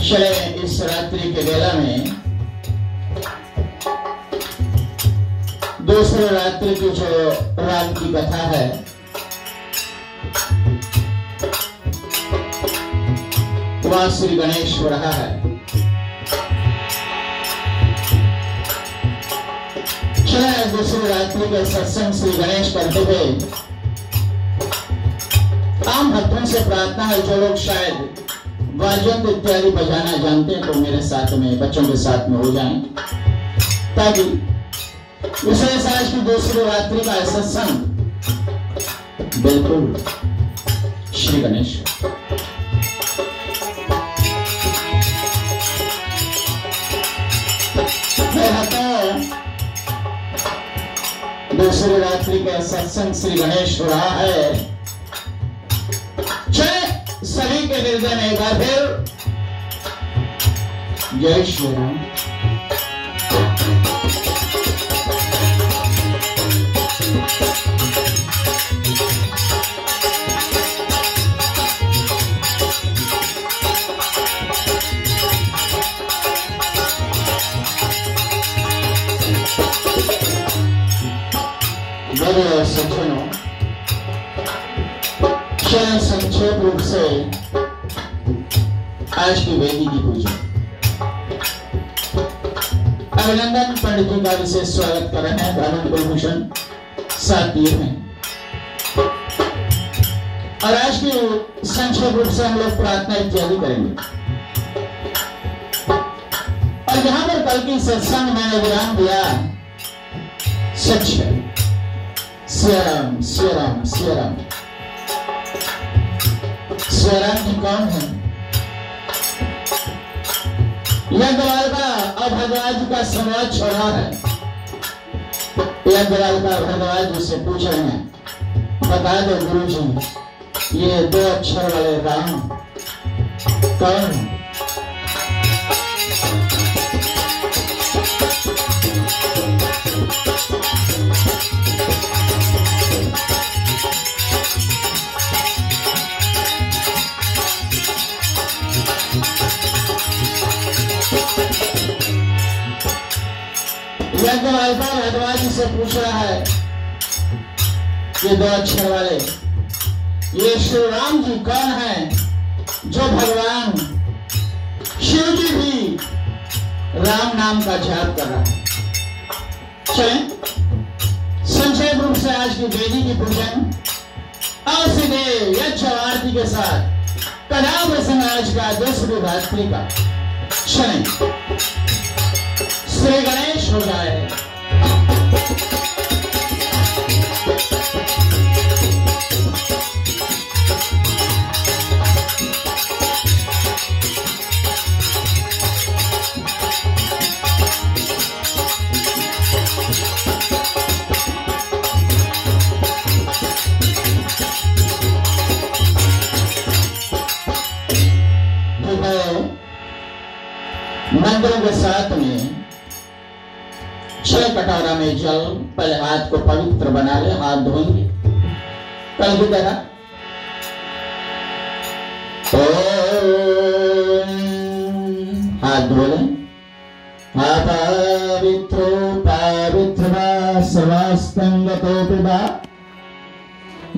चले इस रात्रि के बेला में दूसरे रात्रि की जो राम की कथा है, वहां श्री गणेश हो रहा है। चले दूसरी रात्रि के सत्संग श्री गणेश करते हुए आम भक्तों से प्रार्थना है, जो लोग शायद वाजंत्र इत्यादि बजाना जानते हैं तो मेरे साथ में, बच्चों के साथ में हो जाएं, ताकि विशेष आज की दूसरी रात्रि का सत्संग बिल्कुल श्री गणेश। दूसरी रात्रि का सत्संग श्री गणेश हो रहा है। सभी के हृदय में एक बार फिर जय श्री राम। मेरे सज्जनों, संक्षेप रूप से आज की वेदी की पूजा, अभिनंदन पंडित जी का विशेष स्वागत कर रहे हैं। ब्राह्मण कुलभूषण साथ दिए हैं और आज की संक्षेप रूप से हम लोग प्रार्थना इत्यादि करेंगे। और जहां पर कल की सत्संग मैंने विराम दिया, सच है, सिया राम सिया राम सिया राम। सिया राम जी कौन है? यह द्वारका और भरद्वाज का संवाद छोड़ा है। यह द्वारका भरद्वाज जी से पूछ रहे हैं, बता दो गुरु जी, ये 2 अक्षर वाले राम कौन है? भरद्वाज से पूछ रहा है कि 2 अक्षर वाले ये श्री राम जी कौन है, जो भगवान शिव जी भी राम नाम का जाप कर रहा है। चलें संक्षेप रूप से आज की वेदी की पूजन और सीधे यज्ञ आरती के साथ कथा प्रसंग आज का दूसरी रात्रि का चलें श्री गणेश हो जाए। मंदिरों के साथ में 6 कटोरा में जल, पहले हाथ को पवित्र बना ले, हाथ धोएंगे कल की तरह। हाथ धो लें। पवित्रो पवित्र सर्वास्तंगतो पिबा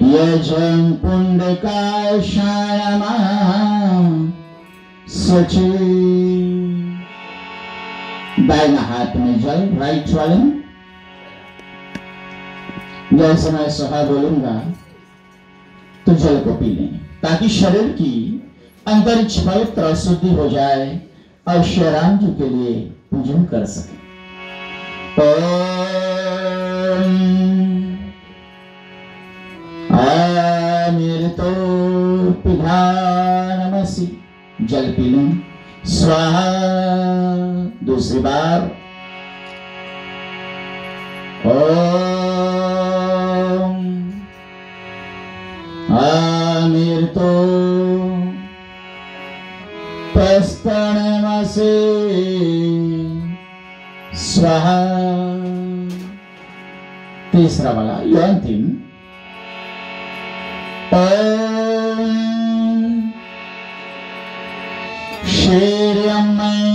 यजं पुण्डकाय शायमा सची। दाहिना हाथ में जल, राइट वाले में। जैसे मैं सुहा बोलूंगा तो जल को पी लें, ताकि शरीर की अंतरिक्ष पवित्र और शुद्धि हो जाए और श्री राम जी के लिए पूजन कर सके। अमृतो पिधानमसि, जल पी लें। स्वाहा। दूसरी बार ओम अमृतो तस्तनमसि स्वाहा। तीसरा वाला ये अंतिम। ओम शीर्यमयी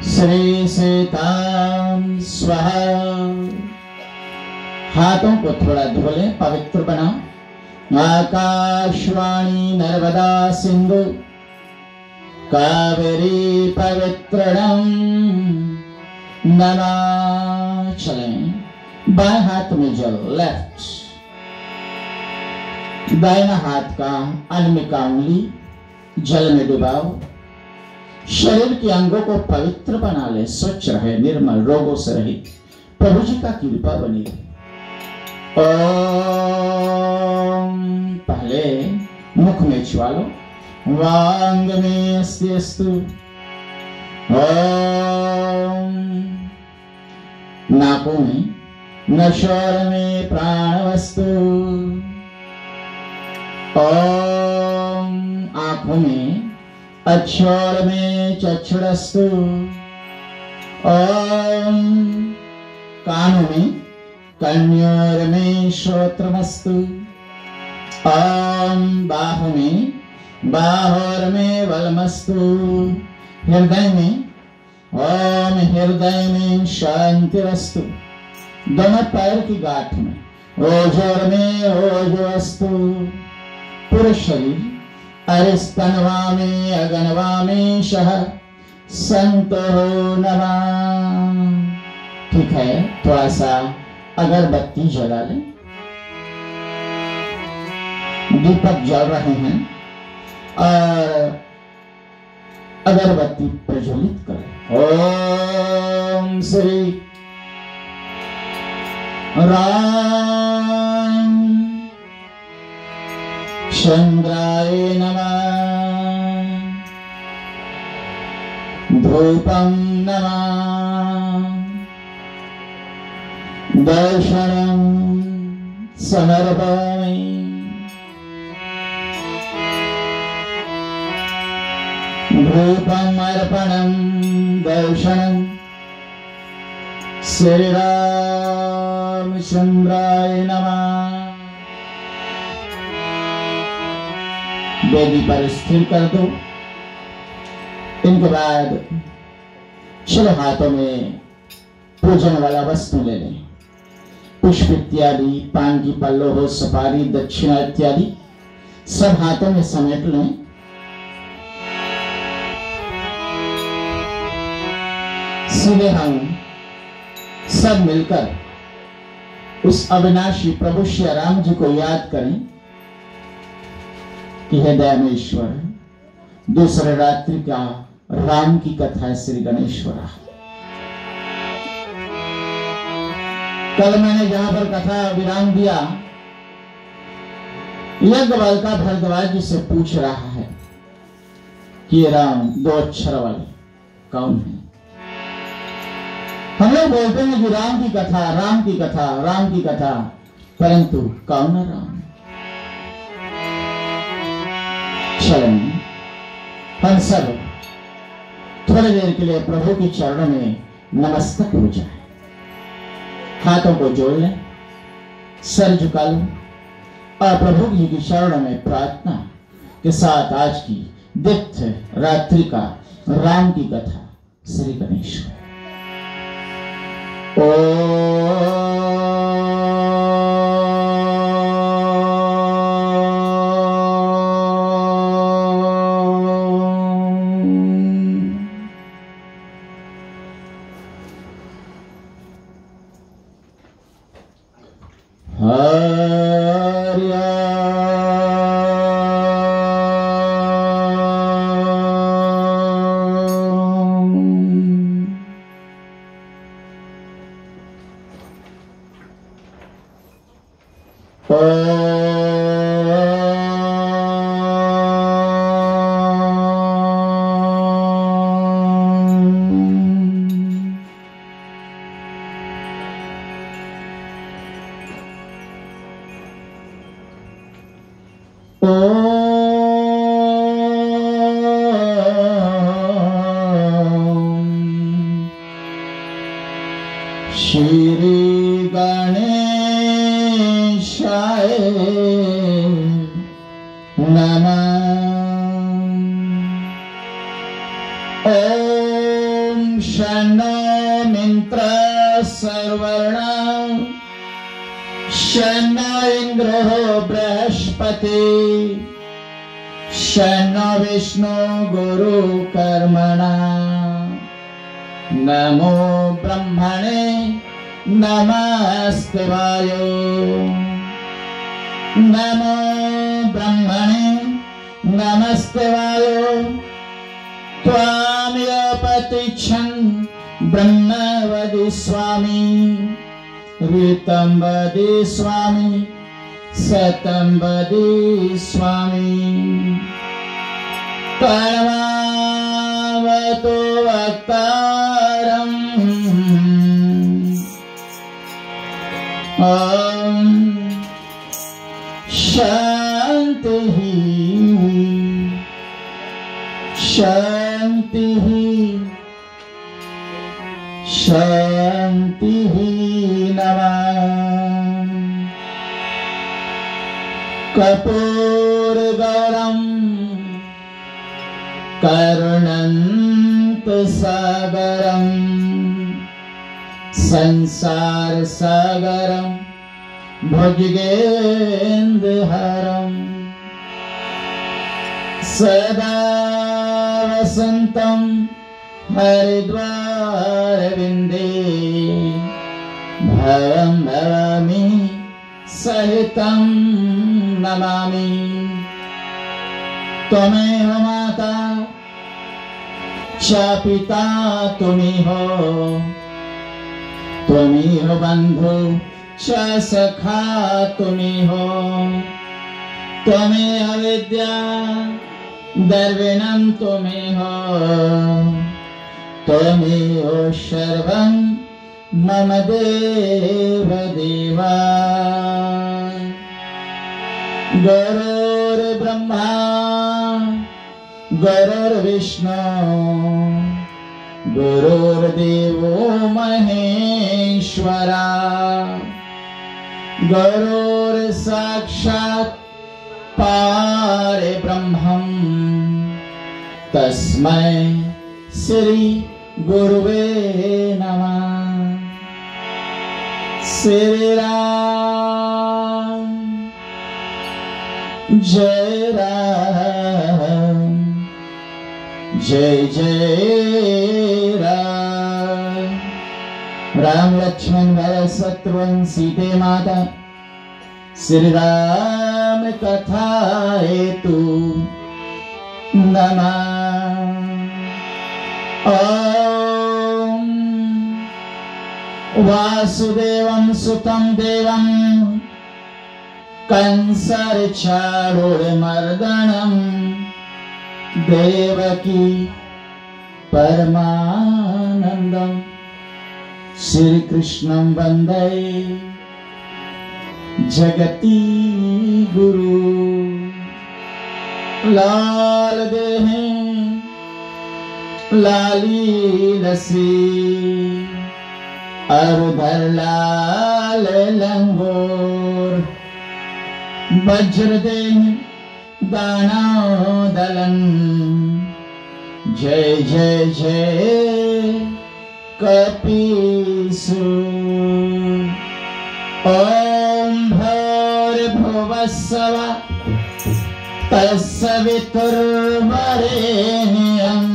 श्री सीताम स्वाहा। हाथों को थोड़ा धो लें, पवित्र बनाओ। आकाशवाणी नर्मदा सिंधु कावेरी पवित्रणम नमः। चलें, बाएं हाथ में जल, लेफ्ट। दाहिना हाथ का अनमिका उंगली जल में डुबाओ। शरीर के अंगों को पवित्र बना ले, स्वच्छ रहे, निर्मल, रोगों से रहित, प्रभु जी का कृपा बनी रहे। ओम पहले मुख में छुआ लो, वांग में अस्ति अस्तु। ओम नाकों में, नशोर में प्राण वस्तु। ओम आंखों में, अक्षर में चक्षुरस्तु। ओम कानों में, कन्योर में श्रोत्रमस्तु। ओम बाहु में, बाहोर में वलमस्तु। हृदय में, ओम हृदय में शांतिरस्तु। दोनों पैर की गांठ में, ओजोर में ओजोस्तु। पूरे शरीर, अरिस्तनवा में अगनवा में शह संतो नमः। ठीक है, थोड़ा सा अगरबत्ती जला लें। दीपक जल रहे हैं और अगरबत्ती प्रज्वलित करें। ओम श्री राम चंद्राय नमः। धूपं नमः। दर्शनं समर्पयामि। धूपम् अर्पणं दर्शनं श्री रामचंद्राय नमः। वेदी पर स्थिर कर दो। इनके बाद चलो हाथों में पूजन वाला वस्तु ले लें। पुष्प इत्यादि, पान की पल्लो हो, सुपारी, दक्षिणा इत्यादि सब हाथों में समेट लें। सीधे हम सब मिलकर उस अविनाशी प्रभु श्री राम जी को याद करें कि हे दयामेश्वर, दूसरे रात्रि का राम की कथा है श्री गणेश्वरा। कल मैंने जहां पर कथा विराम दिया, यज्ञवल्क्य का भरद्वाज जी से पूछ रहा है कि ये राम दो अक्षर वाले कौन है। हम लोग बोलते हैं कि राम की कथा, राम की कथा, राम की कथा, परंतु कौन है राम? चलें हम सब थोड़ी देर के लिए प्रभु के चरणों में नमस्तक हो जाए। हाथों को जोड़ लें, सर झुका लो और प्रभु जी के चरणों में प्रार्थना के साथ आज की दिव्य रात्रि का राम की कथा श्री गणेश्वर। श्री गणेशाय नमः। ओम शन्नो मित्रः सर्ववर्णः शन्नो इंद्रो बृहस्पति शन्नो विष्णु गुरुकर्मणः। नमो ब्रह्मणे नमस्तेवाय। नमो ब्रह्मणे नमस्तेवाय। त्वामेव प्रतिच्छन् ब्रह्म वदिष्यामि ऋतं वदिष्यामि सतं वदिष्यामि। कर्मावतो वक्तारम् ॐ शान्तिः शान्तिः शान्तिः। नमः। कर्पूरगौरम् करुणन्तसागरम् संसारसागरम् भुजगेन्द्रहारम् सदा वसन्तं हरिद्वारविन्दे भवं भवामि सहितं नमामि। त्वमेव माता च पिता त्वमेव त्वमेव बन्धु च सखा त्वमेव त्वमेव विद्या द्रविणं त्वमेव त्वमेव सर्वं मम देव देवा। गुरुर्ब्रह्मा गुरुर्विष्णु गुरुर्देवो महेश्वरा गुरुर्साक्षात् परब्रह्मं तस्मै श्री गुरुवे नमः। श्री राम जय राम जय जय राम। राम लक्ष्मण भरत शत्रुघ्न सीते माता श्री राम कथा हेतु नमः। ओम वासुदेवं सुतं देवं कंसचारूढमर्दनं देवकी परमानंदं श्री कृष्णं वंदे जगती गुरु। लाल देहे लाली लसी अरुधर लाल लंगोर वज्र देह दानव दलन जय जय जय कपीसूर। ओम भूर्भुवस्सुवः तत्सवितुर्वरेण्यं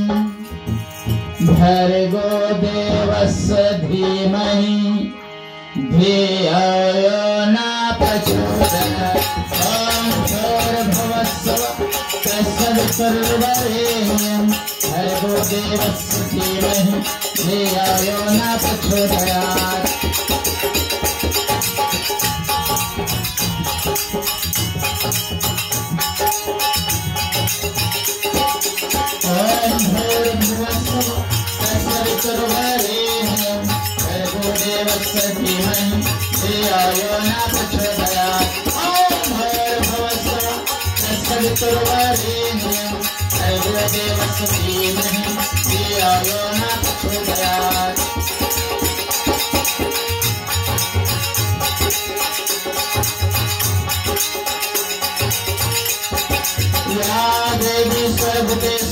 भर्गो देवस्य धीमहि धियो यो न प्रचोदयात्। ओम भूर्भुवस्सुवः तत्सवितुर्वरेण्यं भर्गो देवस्य धीमहि धियो यो न प्रचोदयात्। ओम भूर्भुवस्सुवः तत्सवितुर्वरेण्यं भर्गो देवस्य धीमहि धियो यो न प्रचोदयात्। ओम भूर्भुवस्सुवः तत्सवितुर्वरेण्यं भर्गो देवस्य धीमहि धियो यो न प्रचोदयात्।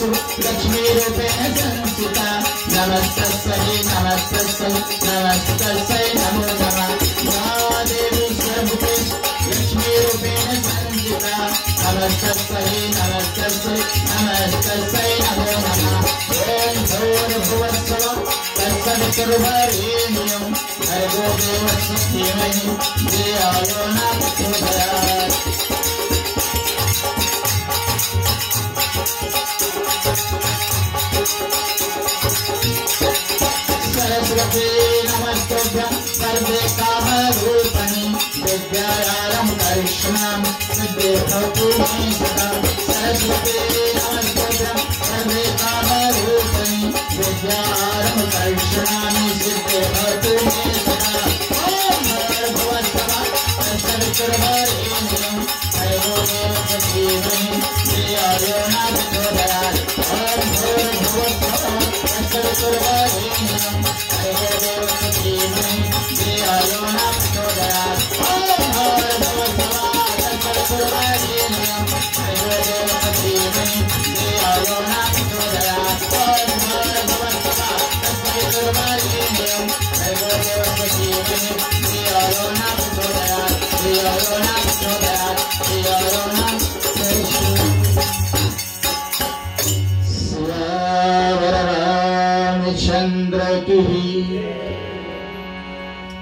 सर्वेषु लक्ष्मीरूपेण संस्थिता नमस्तस्यै नमस्तस्यै नमस्तस्यै नमो नमः या देवी सर्वभूतेषु लक्ष्मीरूपेण संस्थिता नमस्तस्यै नमस्तस्यै नमस्तस्यै नमो नमः ॐ भूर्भुवस्सुवः तत्सवितुर्वरेण्यं भर्गो देवस्य धीमहि धियो यो न प्रचोदयात् सरस्वती नमस्तुभ्यं वरदे कामरूपिणि विद्यायां करिष्मां सिद्धिर्भवतु मे सदा सरस्वती नमस्तुभ्यं वरदे कामरूपिणि विद्यायां करिष्मामि सिद्धिर्भवतु मे सदा ॐ भूर्भुवस्सुवः तत्सवितुर्वरेण्यं भर्गो देवस्य धीमहि धियो यो न प्रचोदयात् ॐ भूर्भुवस्सुवः तत्सवितुर्वरेण्यं भर्गो देवस्य धीमहि धियो यो न प्रचोदयात् ॐ भूर्भुवस्सुवः तत्सवितुर्वरेण्यं भर्गो देवस्य धीमहि धियो यो न प्रचोदयात् ॐ भूर्भुवस्सुवः तत्सवितुर्वरेण्यं भर्गो देवस्य धीमहि धियो यो न प्रचोदयात् धियो यो न प्रचोदयात् धियो यो न चंद्र की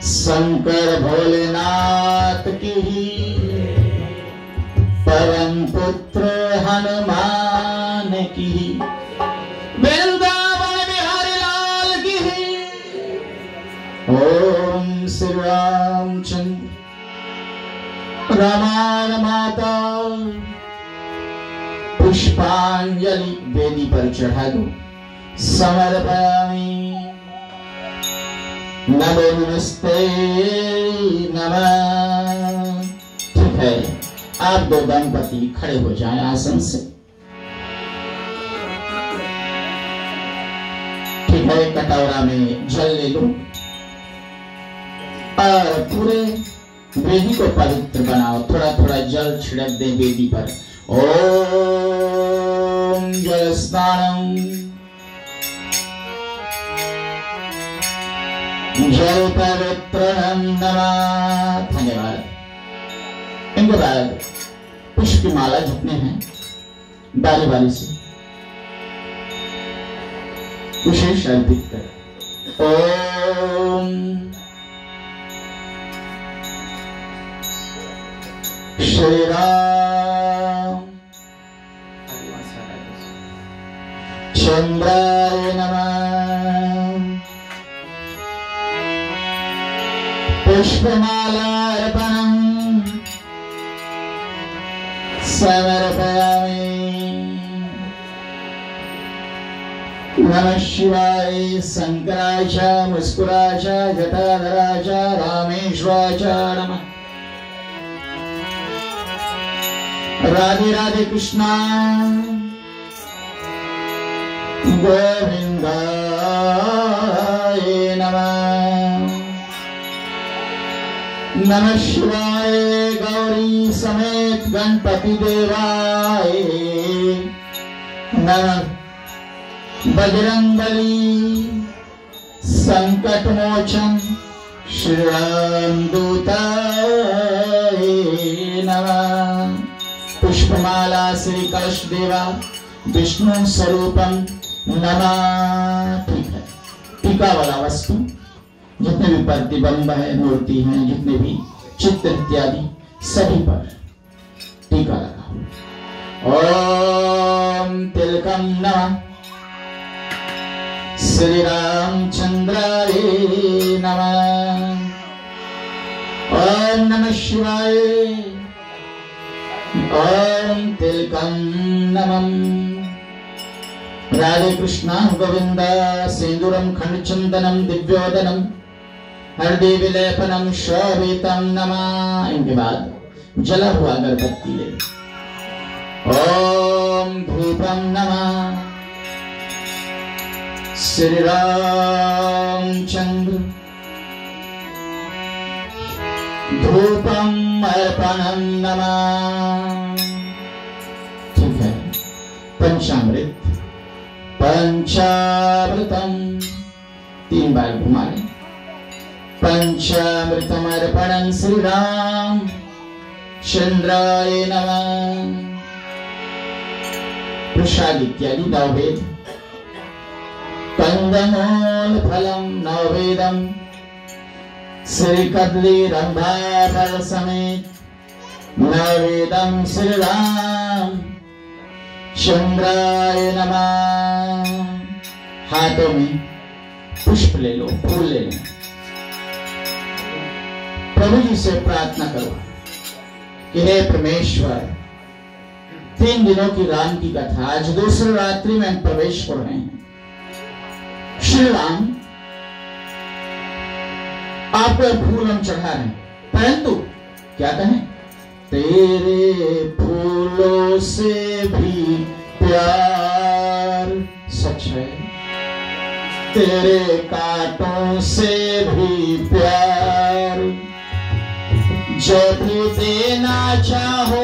शंकर भोलेनाथ की परम पुत्र हनुमान की वृंदावन बिहारी लाल की ओम श्री रामचंद्र रामायण माता पुष्पांजलि वेदी पर चढ़ा दो समर्पयामि नमो नमस्ते नमः। ठीक है, आप दो दंपति खड़े हो जाएं आसन से। ठीक है, कटोरा में जल ले लो और पूरे वेदी को पवित्र बनाओ। थोड़ा थोड़ा जल छिड़क दे वेदी पर। ओम जल स्नानम जल पवित्रम नमः। धन्यवाद। इनके बाद पुष्प की माला झुकने हैं बारी बारी से विशेष अर्पित कर। ओम श्री राम चंद्राय नमः। पुष्पमालार्पणं समर्पयामि। नमः शिवाय शंकराय च मुस्कुराय च जटाधराय च रामेश्वराय च नमः। राधे राधे कृष्णा गोविंदाय नमः। नमः शिवाय गौरी समेत गणपति देवाय नमः। बजरंगबली संकट मोचन श्री राम दूताय नमः। पुष्पमाला श्री कलश देवा विष्णु स्वरूपम नमः। ठीक है, टीका वाला वस्तु जितने भी प्रतिबिंब है, मूर्ति हैं, जितने भी चित्र इत्यादि सभी पर टीका लगाओ। ओम तिलकम नमः श्री रामचंद्राय नमः। ओम नमः शिवाय। ओम तिलकम नमः। राधे कृष्णा गोविंद सिंदूरम खंड चंदनम दिव्योदनम हरदि विलेपनम शोभितम नमः। इनके बाद जला हुआ अगरबत्ती ले। ओम धूपम नमः श्री रामचंद्र। धूपम अर्पणम नमः। ठीक है, पंचामृत पंचामृतम 3 बार घुमा लें। पंचामृतम अर्पणं श्री राम चंद्राय नमः। प्रसाद इत्यादि नववेद। कंदमूल फलम नववेदम श्री कदली रंभा फल समेत नववेदम श्री राम चंद्राय नमः। हाथों में पुष्प ले लो, फूल ले लो। प्रभु जी से प्रार्थना करो कि हे परमेश्वर, 3 दिनों की राम की कथा, आज दूसरी रात्रि में हम प्रवेश कर रहे हैं। श्री राम, आपको फूल हम चढ़ा रहे हैं, परंतु क्या कहें, तेरे फूलों से भी प्यार सच है, तेरे कांटों से भी प्यार। जो भी देना चाहो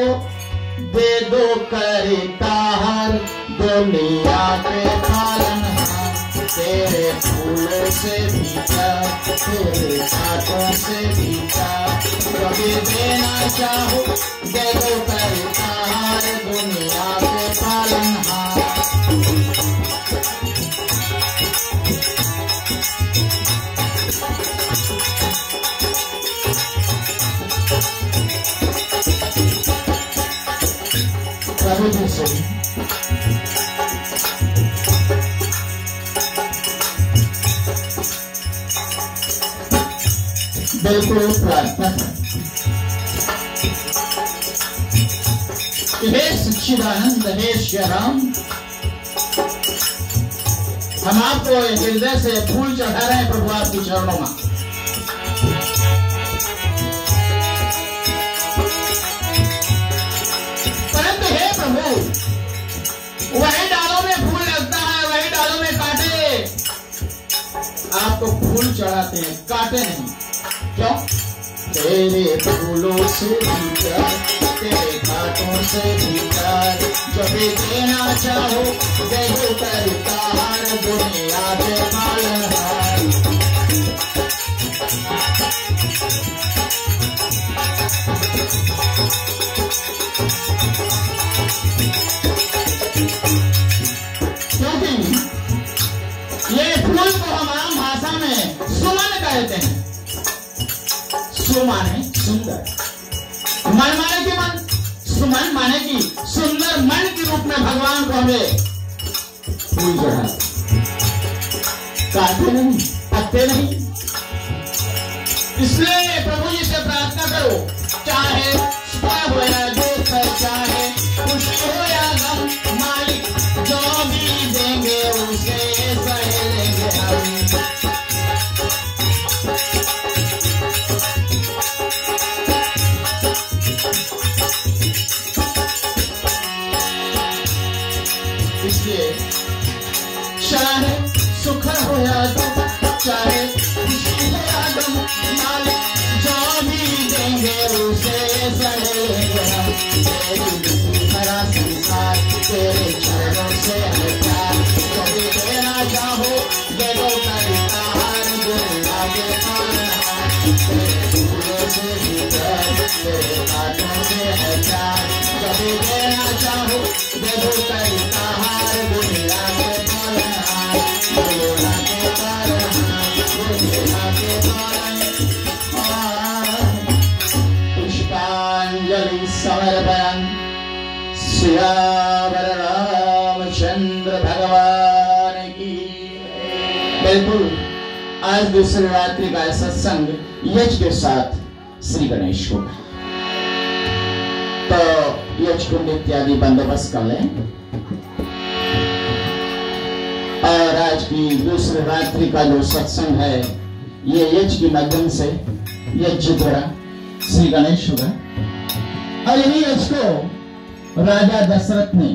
दे दो करता हर दुनिया के पालनहार। तेरे फूलों से भी प्यार, तेरे कांटों से भी प्यार। जो भी देना चाहो दे दो करता हर दुनिया के पालनहार। प्रभु जी से बिल्कुल प्रार्थना है कि हे सच्चिदानंद, हे श्री राम, हम आपको हृदय से फूल चढ़ा रहे हैं प्रभु आपके चरणों में। परंतु हे प्रभु, वही डालों में फूल लगता है, वही डालों में कांटे। आपको फूल चढ़ाते हैं, कांटे नहीं। क्यों? तेरे फूलों से भी प्यार, तेरे कांटों से भी प्यार। जो भी देना चाहो दे दो करता हर दुनिया के पालनहार। क्योंकि ये फूल को हम आम भाषा में सुमन कहते हैं। सु माने सुंदर, मन माने कि मन, सुमन माने कि सुंदर मन के रूप में भगवान को हमें फूल चढ़ाते, काटते नहीं, पत्ते नहीं। इसलिए प्रभु जी से प्रार्थना करो, चाहे सुख हो या दुख, चाहे खुशी हो या गम, मालिक जो भी देंगे उसे सह लेंगे हम। इसलिए चाहे सुख हो या दुख, चाहे खुशी हो या गम, मालिक जो भी देंगे उसे सह लेंगे हम। हरा संसार तेरे चरणों से है प्यार। जो भी देना चाहो दे दो करता हर दुनिया के पालनहार। तेरे फूलों से भी प्यार, तेरे कांटों से है प्यार। जो भी देना चाहो दे दो करता हर दुनिया के पालनहार। दुनिया के पालनहार, दुनिया के पालनहार। पुष्पांजलि समर्पण सियावर रामचंद्र भगवान की। बिल्कुल आज दूसरी रात्रि का सत्संग यज्ञ के साथ श्री गणेश को, तो यज्ञ कुंड इत्यादि बंदोबस्त कर लें। और आज की दूसरी रात्रि का जो सत्संग है ये यज्ञ के माध्यम से यज्ञ द्वारा श्री गणेश होगा। और यही यज्ञ को राजा दशरथ ने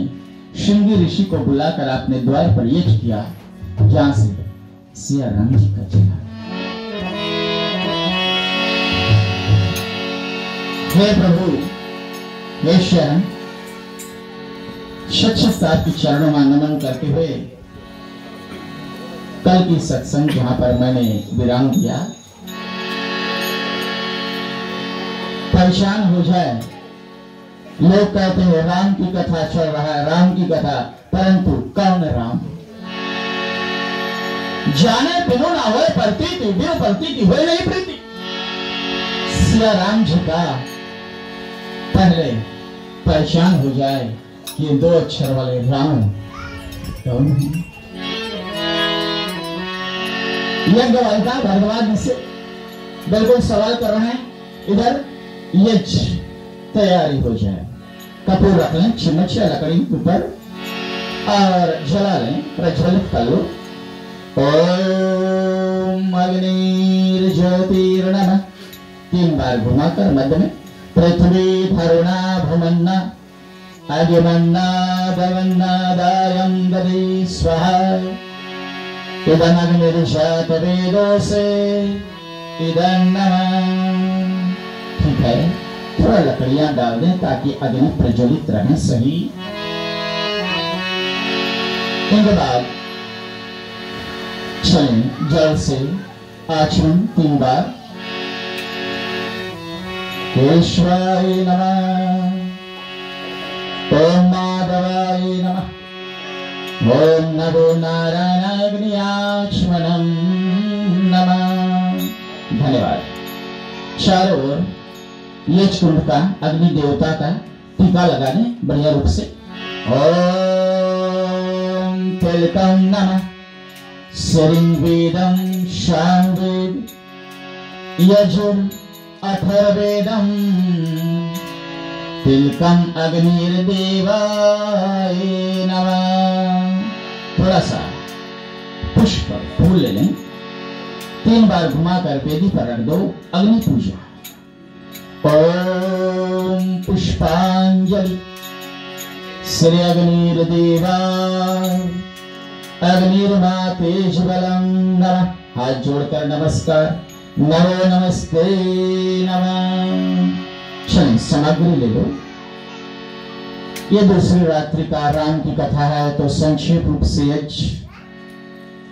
श्रृंगी ऋषि को बुलाकर अपने द्वार पर यज्ञ किया, जहां से सिया राम जी का चला। हे प्रभु, हे शरण, सच आपके चरणों में नमन करते हुए कल की सत्संग जहां पर मैंने विराम दिया, परेशान हो जाए, लोग कहते हैं राम की कथा चल रहा है, राम की कथा, परंतु कौन राम? जाने बिनु ना हो प्रतीति, बिनु प्रतीति हो नहीं प्रीति। सिया राम जी का पहले पहचान हो जाए कि 2 अक्षर वाले राम कौन है। यज्ञ वालिका भरद्वाज से बिल्कुल सवाल कर रहे हैं, इधर यज्ञ तैयारी हो जाए, कपूर रख लें, चिमच या लकड़ी के ऊपर और जला लें, प्रज्वलित कर लो। ओम अग्निर्ज्योतिर्नमः 3 बार घुमाकर मध्य में पृथ्वी धरुणा भुमन्ना अग्निमन्ना दवन्ना दायं दधि स्वाहा इदं अग्निर्जात वेदो से इदं नमः। ठीक है, थोड़ा लकड़ियां डाल दें ताकि अग्नि प्रज्वलित रहे सही। इनके बाद चलें जल से आचमन 3 बार। केशवाय नमः, ओम माधवाय नमः, ओम नमो नारायणाग्नि आचमनम नमः। धन्यवाद। चारों ओर यज्ञ कुंड का, अग्नि देवता का टीका लगा दें बढ़िया रूप से। ओम तिलकम नमः, सरिंवेदं शामवेद यजुर अथर्वेदं तिलकम अग्निर्देवाय नमः। थोड़ा सा पुष्प फूल ले लें, 3 बार घुमाकर वेदी पर रख दो, अग्नि पूजा। ओम पुष्पांजलि श्री अग्निर्देवाय अग्निर्मातेज्वलं नमः। हाथ जोड़कर नमस्कार, नमो नमस्ते नमः। चलिए सामग्री ले लो। ये दूसरी रात्रि का राम की कथा है, तो संक्षेप रूप से यज्ञ,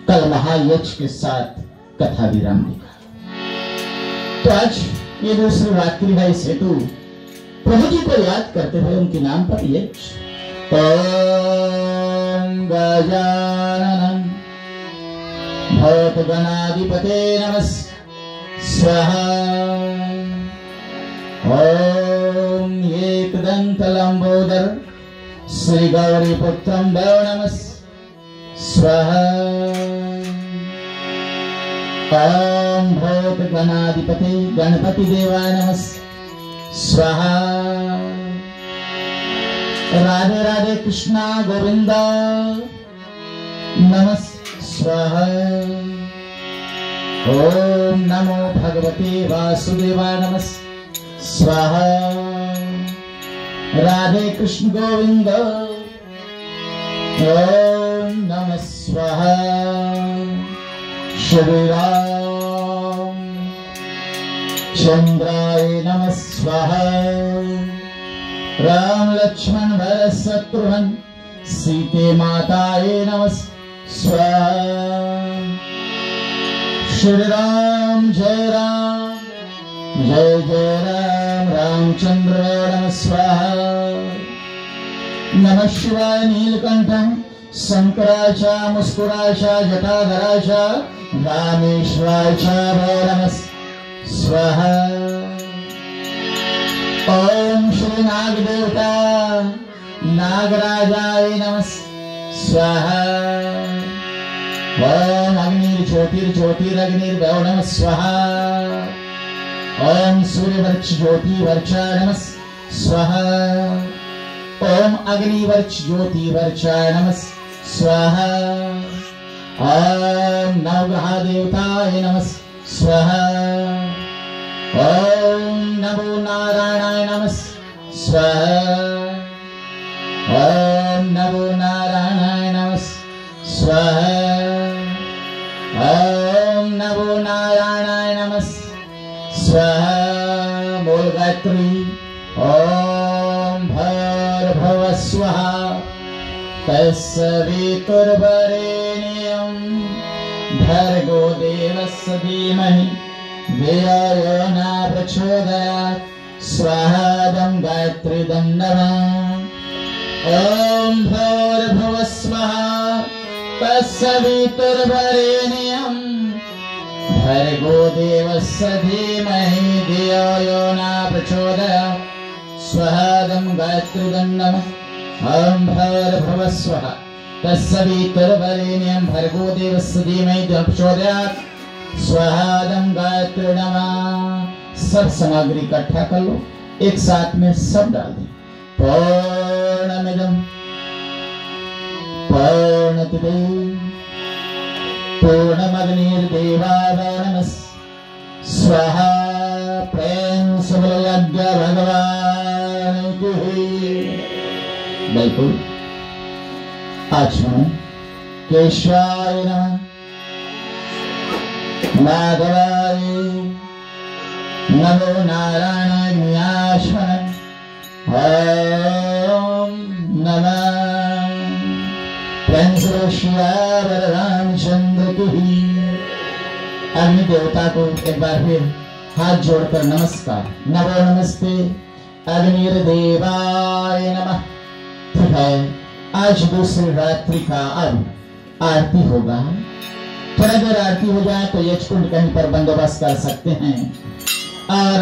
कल महायज्ञ के साथ कथा विराम दिखा। तो आज ये दूसरी रात्रि है, इसे तो प्रभु जी को याद करते हुए उनके नाम पर यज्ञ। ओम गजाननं भूतगणाधिपते नमः स्वाहा। ओम एकदंत लंबोदर श्री गौरी पुत्रं देव नमः स्वाहा। ओम भूतगणाधिपते गणपति देवाय नमः स्वाहा। राधे राधे कृष्णा गोविंदा नमः स्वाहा। ओम नमो भगवते वासुदेवाय नमः स्वाहा। राधे कृष्ण गोविंद ओम नमः स्वाहा। श्री राम चंद्राय नमः स्वाहा। राम लक्ष्मण भरत शत्रुघ्न सीते माताये नमः स्वाहा। श्री राम जय राम जय जय राम रामचंद्र नमः स्वाहा। नमः शिवाय नीलकंठं शंकराचा मुस्कुराचा जटाधराचा रामेश्वराचा नमः स्वाहा। ओम श्री नाग देवता नागराजाय नमः स्वाहा। ओम अग्निर्ज्योतिर्ज्योतिरग्निर्भयो नमः स्वाहा। ओम सूर्यवर्क्ष ज्योति वर्षाय नमः स्वाहा। ओम अग्निवर्क्ष ज्योति वर्षाय नमः स्वाहा। ओम नवग्रह देवताय नमः स्वाहा। ओम नमो नारायणाय नमः स्वाहा। ओम नमो नारायणाय नमः स्वाहा। ओम नमो नारायणाय नमः स्वाहा। बोल गायत्री। ओम भर्भुवः स्वः तस्सवितुर्वरेण्यं देवस्य धीमहि धियो यो न प्रचोदयात् स्वाहादं गायत्रीदं नमः। ॐ भूर्भुवः स्वः तत्सवितुर्वरेण्यं भर्गो देवस्य धीमहि धियो यो न प्रचोदयात् स्वाहादं गायत्रीदं नमः। ॐ भूर्भुवः स्वः तत्सवितुर्वरेण्यं भर्गो देवस्य धीमहि धियो न प्रचोदयात् स्वाहादं गायत्रीदं नमः। सब सामग्री इकट्ठा कर लो, एक साथ में सब डाल दें। पूर्णमिदं पूर्णमिदं पूर्णमग्निर्देवावरणम् स्वाहा। प्रेम से बोलो यज्ञ भगवान की। बिल्कुल आज हम केशवाय नमः, माधवाय नमो नारायणाय। ओम नमः रामचंद्र की। अग्नि देवता को एक बार फिर हाथ जोड़कर नमस्कार। नमो नमस्ते अग्निर्देवाय नमः। ठीक है, आज दूसरी रात्रि का अब आरती होगा। थोड़ा देर आरती हो जाए तो यजकुंड कहीं पर बंदोबस्त कर सकते हैं। और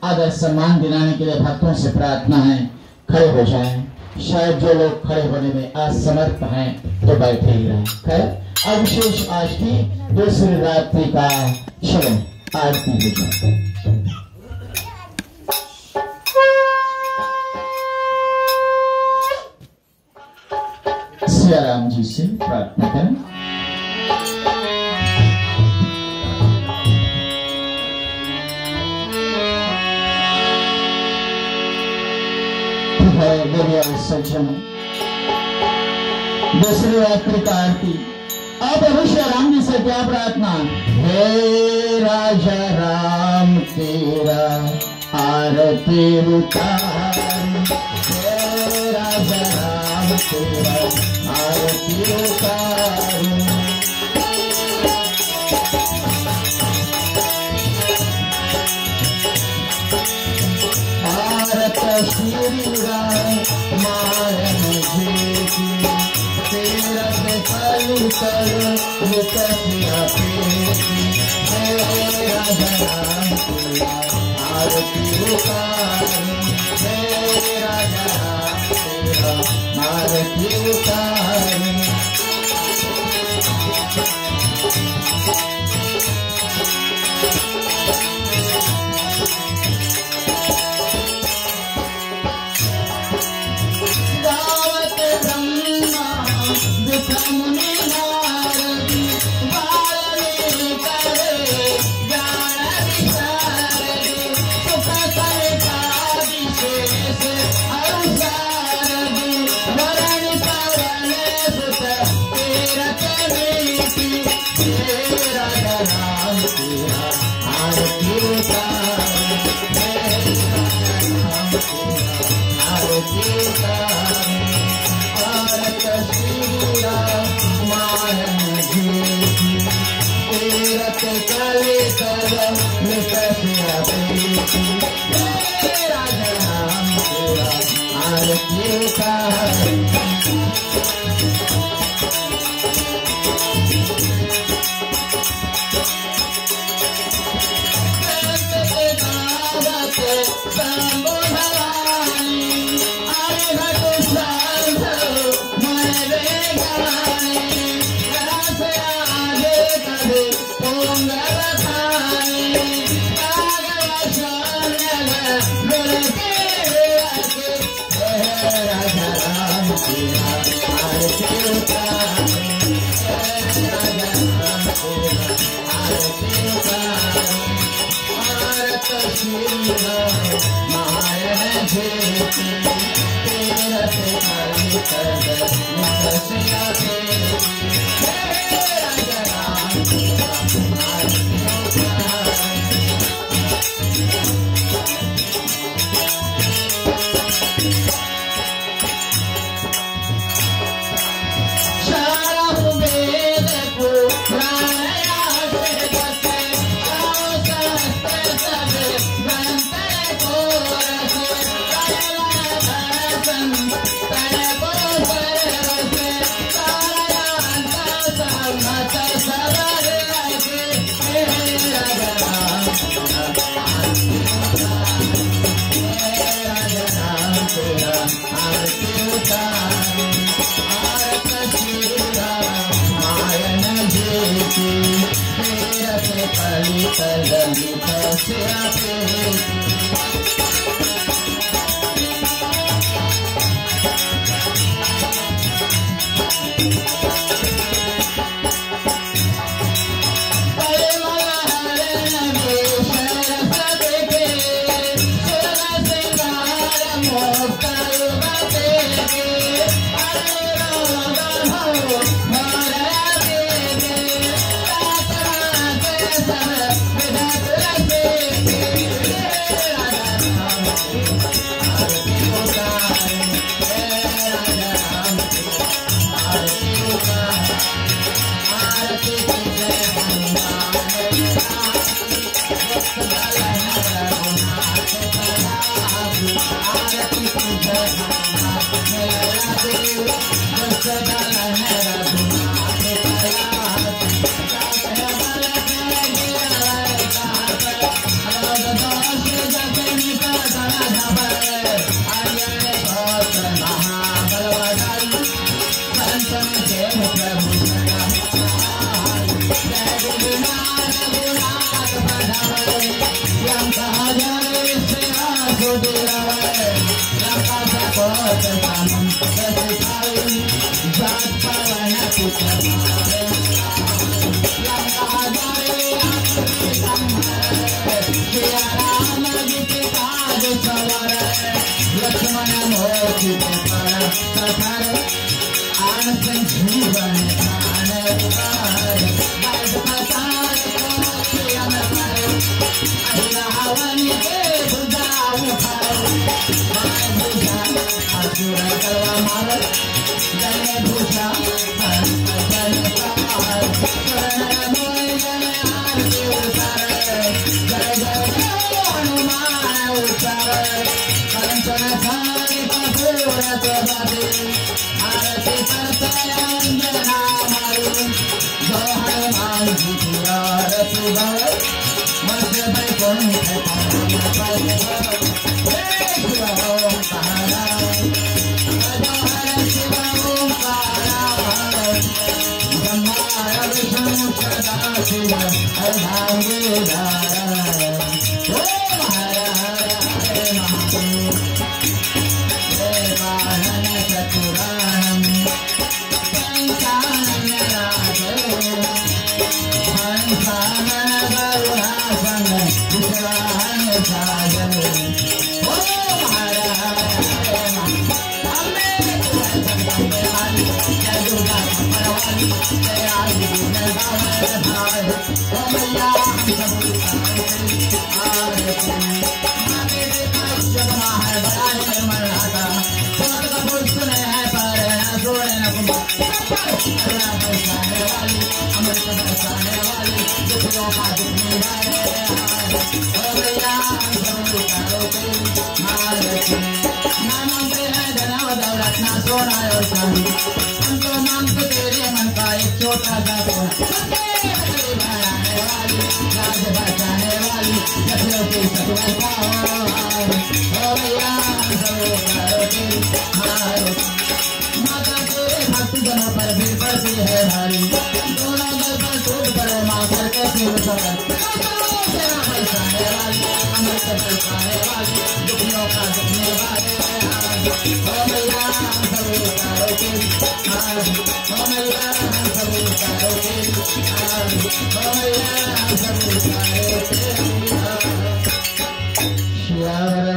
आदर सम्मान दिलाने के लिए भक्तों से प्रार्थना है खड़े हो जाएं। शायद जो लोग खड़े होने में असमर्थ हैं तो बैठे ही रहें। खैर, अविशेष आज की दूसरी रात्रि का चलन आरती हो जाए। सिया राम जी से प्रार्थना करें। सज्जन दूसरी रात्रि का आरती। अब प्रभु श्री राम जी से क्या प्रार्थना? हे राजा राम तेरा आरती उतार, हे राजा राम तेरा आरती उतार। श्री राम मायन जी तेरा फल कर मुकसिया पेटी। हे राजा राम तेरा आरती उतार, हे राजा राम तेरा आरती उतार।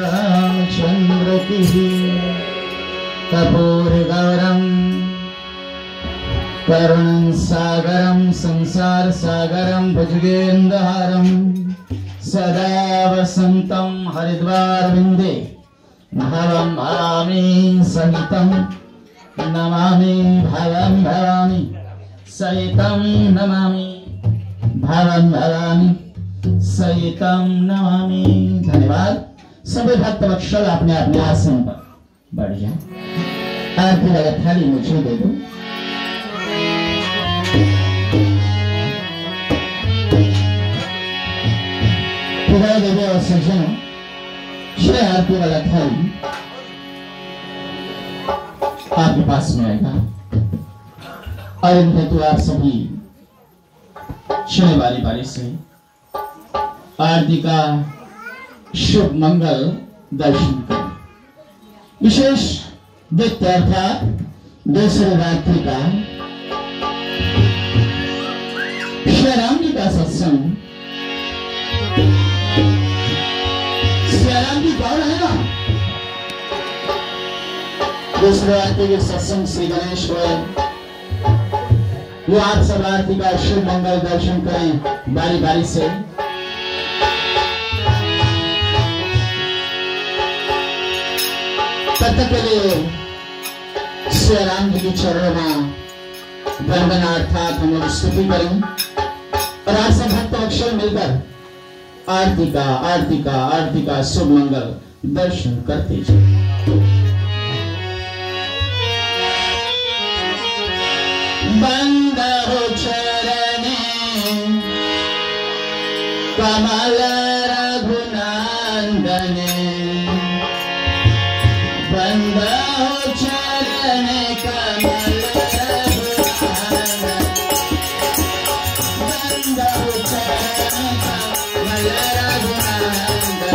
रामचंद्र की कपूर गौरम करुण सागरम संसार सागरम भुजगेन्द्रहारम सदा वसंतम हरिद्वार विंदे भवम भवामी सहितम नमामि भवम भवामी सहितम नमामि भवम भवामी सहितम नमामि। धन्यवाद। सभी भक्त वत्सल अपने अपने आसन पर बैठ जाए। आरती लगा थाली मुझे दे दो। हृदय देवी और सज्जनों, श्री आरती वाला थाली आपके पास में आएगा और इन हेतु आप सभी क्षण बारी बारी से आरती का शुभ मंगल दर्शन करें। विशेष द्वितीय अर्थात दूसरे रात्रि का श्री राम जी का सत्संग। श्री राम जी कौन है ना? दूसरे रात्रि के सत्संग श्री गणेश हुए। वो आप सब आरती का शुभ मंगल दर्शन करें बारी बारी से। तब तक के लिए श्री राम जी के चरणों में वंदना अर्थात हम लोग स्तुति करें और आप सब भक्त अक्षर मिलकर आरती का शुभ मंगल दर्शन करते जाए। बंदो चरणे कमल रघुनंदने, बंदो चरणे कमल रघुनंदने, बंदो चरणे कमल रघुनंदने,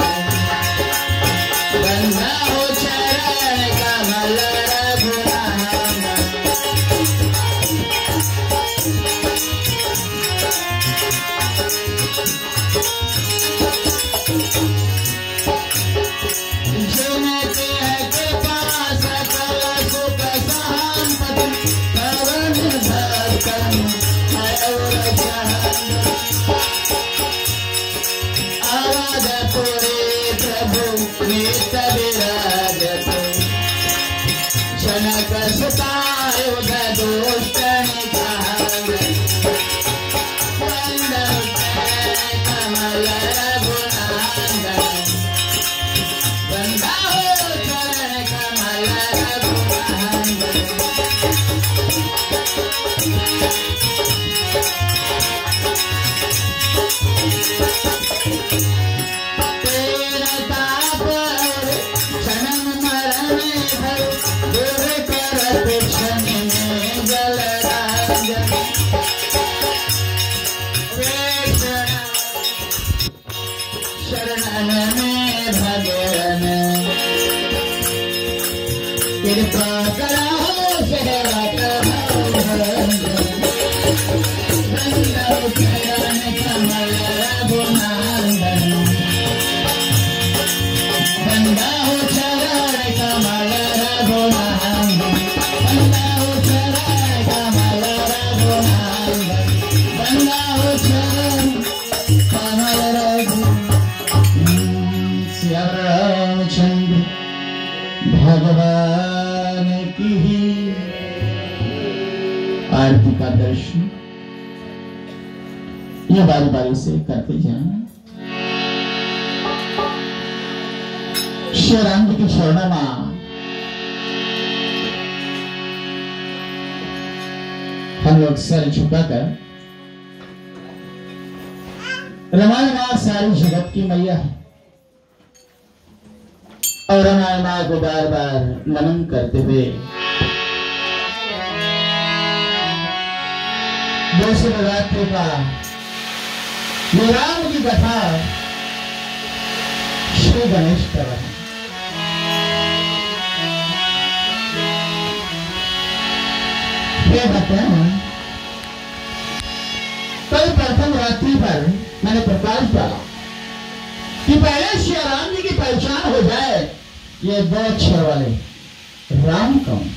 बंदो चरणे कमल रघुनंदने। जनक सुतायुध दुष्टन कमल रघुनंदन, बंदाओ चरण कमल रघुनंदन। तेरा ताप जन्म मरण भय दूर करत क्षण में जलरांजन, शरणन में भगवन कृपा कराओ सेवक भवन, बंदो चरण कमल रघुनंदन, बंदो चरण कमल रघुनंदन, बंदो चरण कमल रघुनंदन, बंदो चरण कमल रघुनंदन। श्री रामचंद्र भगवान की आरती का दर्शन ये बारी बारी से करते जाएं। श्री राम जी की शरणों में हम लोग सर झुकाकर रामायण मां सारी जगत की मैया है और रामायण मां को बार बार नमन करते हुए दूसरे रात्रि का राम की कथा श्री गणेश कर रहे हैं। ये बताया कल प्रथम रात्रि पर मैंने प्रकाश डाला कि पहले श्री राम जी की पहचान हो जाए। ये दो अक्षर वाले राम कौन?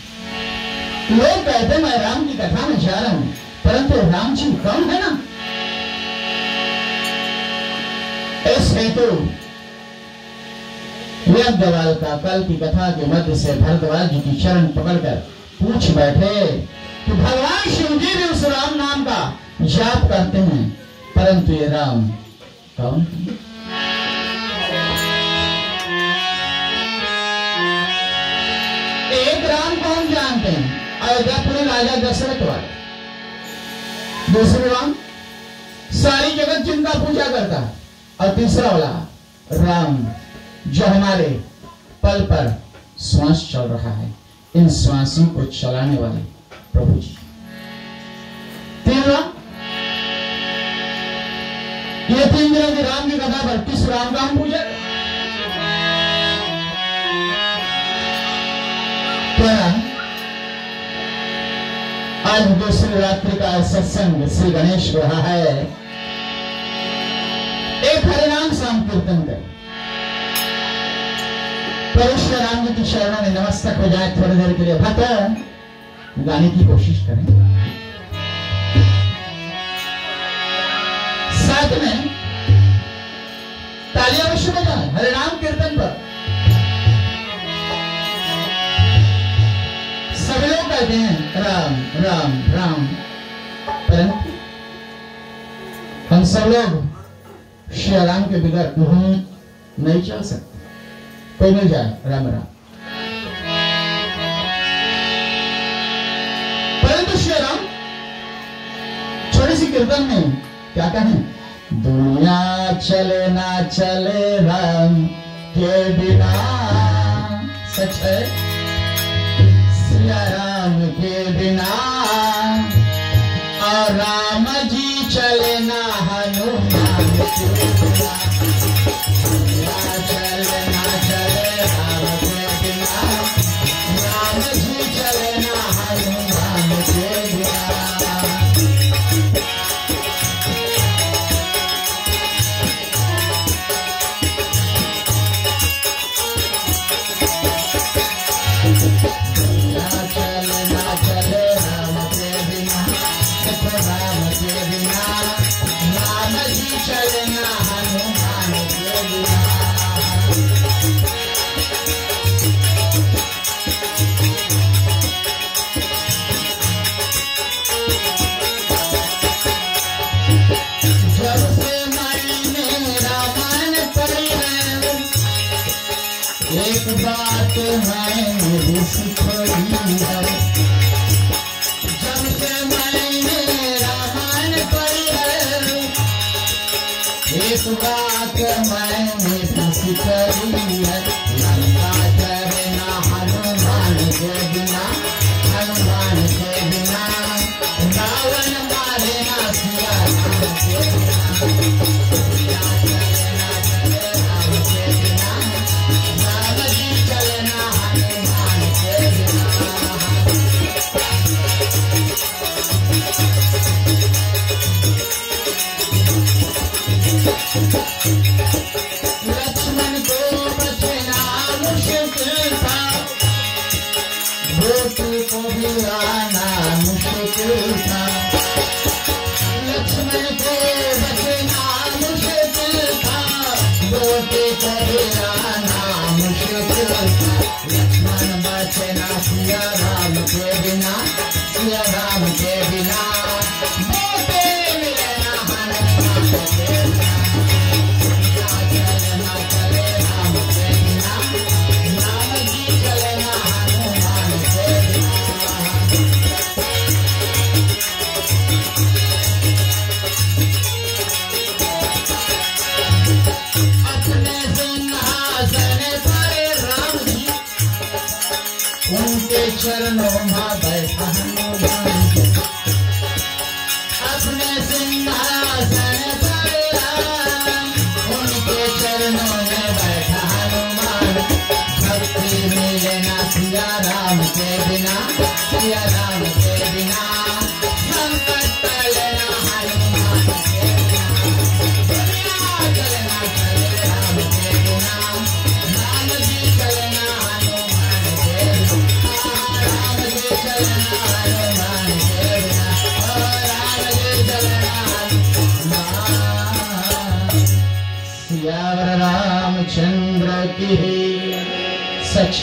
लोग कहते मैं राम की कथा में जा रहा हूं, परंतु राम जी कौन है ना? इस हेतु यज्ञवाल का कल की कथा के मध्य से भरद्वाज जी की चरण पकड़कर पूछ बैठे कि भगवान शिव जी भी उस राम नाम का जाप करते हैं, परंतु ये राम कौन है? एक राम कौन जानते हैं? अयोध्यापुरी राजा दशरथ वाले। दूसरे राम सारी जगत जिनका पूजा करता है और तीसरा वाला राम, जो हमारे पल पर श्वास चल रहा है, इन श्वासों को चलाने वाले प्रभु जी। तीन राम, ये 3 दिनों की राम की कथा पर किस राम का हम पूजा क्या? आज दूसरी रात्रि का सत्संग श्री गणेश हो रहा है। एक हरिनाम शाम कीर्तन करें, परमेश्वर राम जी की चरणों में नमस्तक हो जाए। थोड़ी देर के लिए भक्त गाने की कोशिश करें, साथ में तालियां अवश्य बजाएं हरिनाम कीर्तन पर। सभी लोग कहते हैं राम राम राम, परंतु हम सब लोग श्री राम के बगैर नहीं चल सकते। कोई मिल जाए राम राम, परंतु श्री राम छोटी सी कीर्तन में क्या कहें? दुनिया चले ना चले राम के बिना, सच है सिया राम के बिना, और राम जी चले ना हनुमान के बिना। दुनिया चले ना चले राम के बिना, राम जी चले ना हनुमान के बिना। एक बात मैंने सीखी है, जब से मैंने रामायण पढ़ी है। एक बात मैंने सीखी है, लंका चले ना हनुमान के बिना, हनुमान के बिना। रावण मारे ना सिया राम के बिना। लक्ष्मण को बचना मुश्किल था, बेटी को भी आना मुश्किल था। लक्ष्मण को बचना मुश्किल था, बेटी को भी आना मुश्किल था। लक्ष्मण बचना सिया राम के बिना, सिया राम के बिना। बेटे मिलना हनुमान के बिना। चरणों में बैठा हनुमान, अपने सिंहासन पर राम, उनके चरणों में बैठा हनुमान। भक्ति मिले ना सिया राम के बिना, सिया राम के बिना। संकट टले ना हनुमान के बिना, दुनिया चले ना चले राम के बिना। राम जी चले ना हनुमान के बिना, राम जी चले ना हनुमान के बिना, राम जी चले ना हनुमान। सियावर रामचंद्र की सच।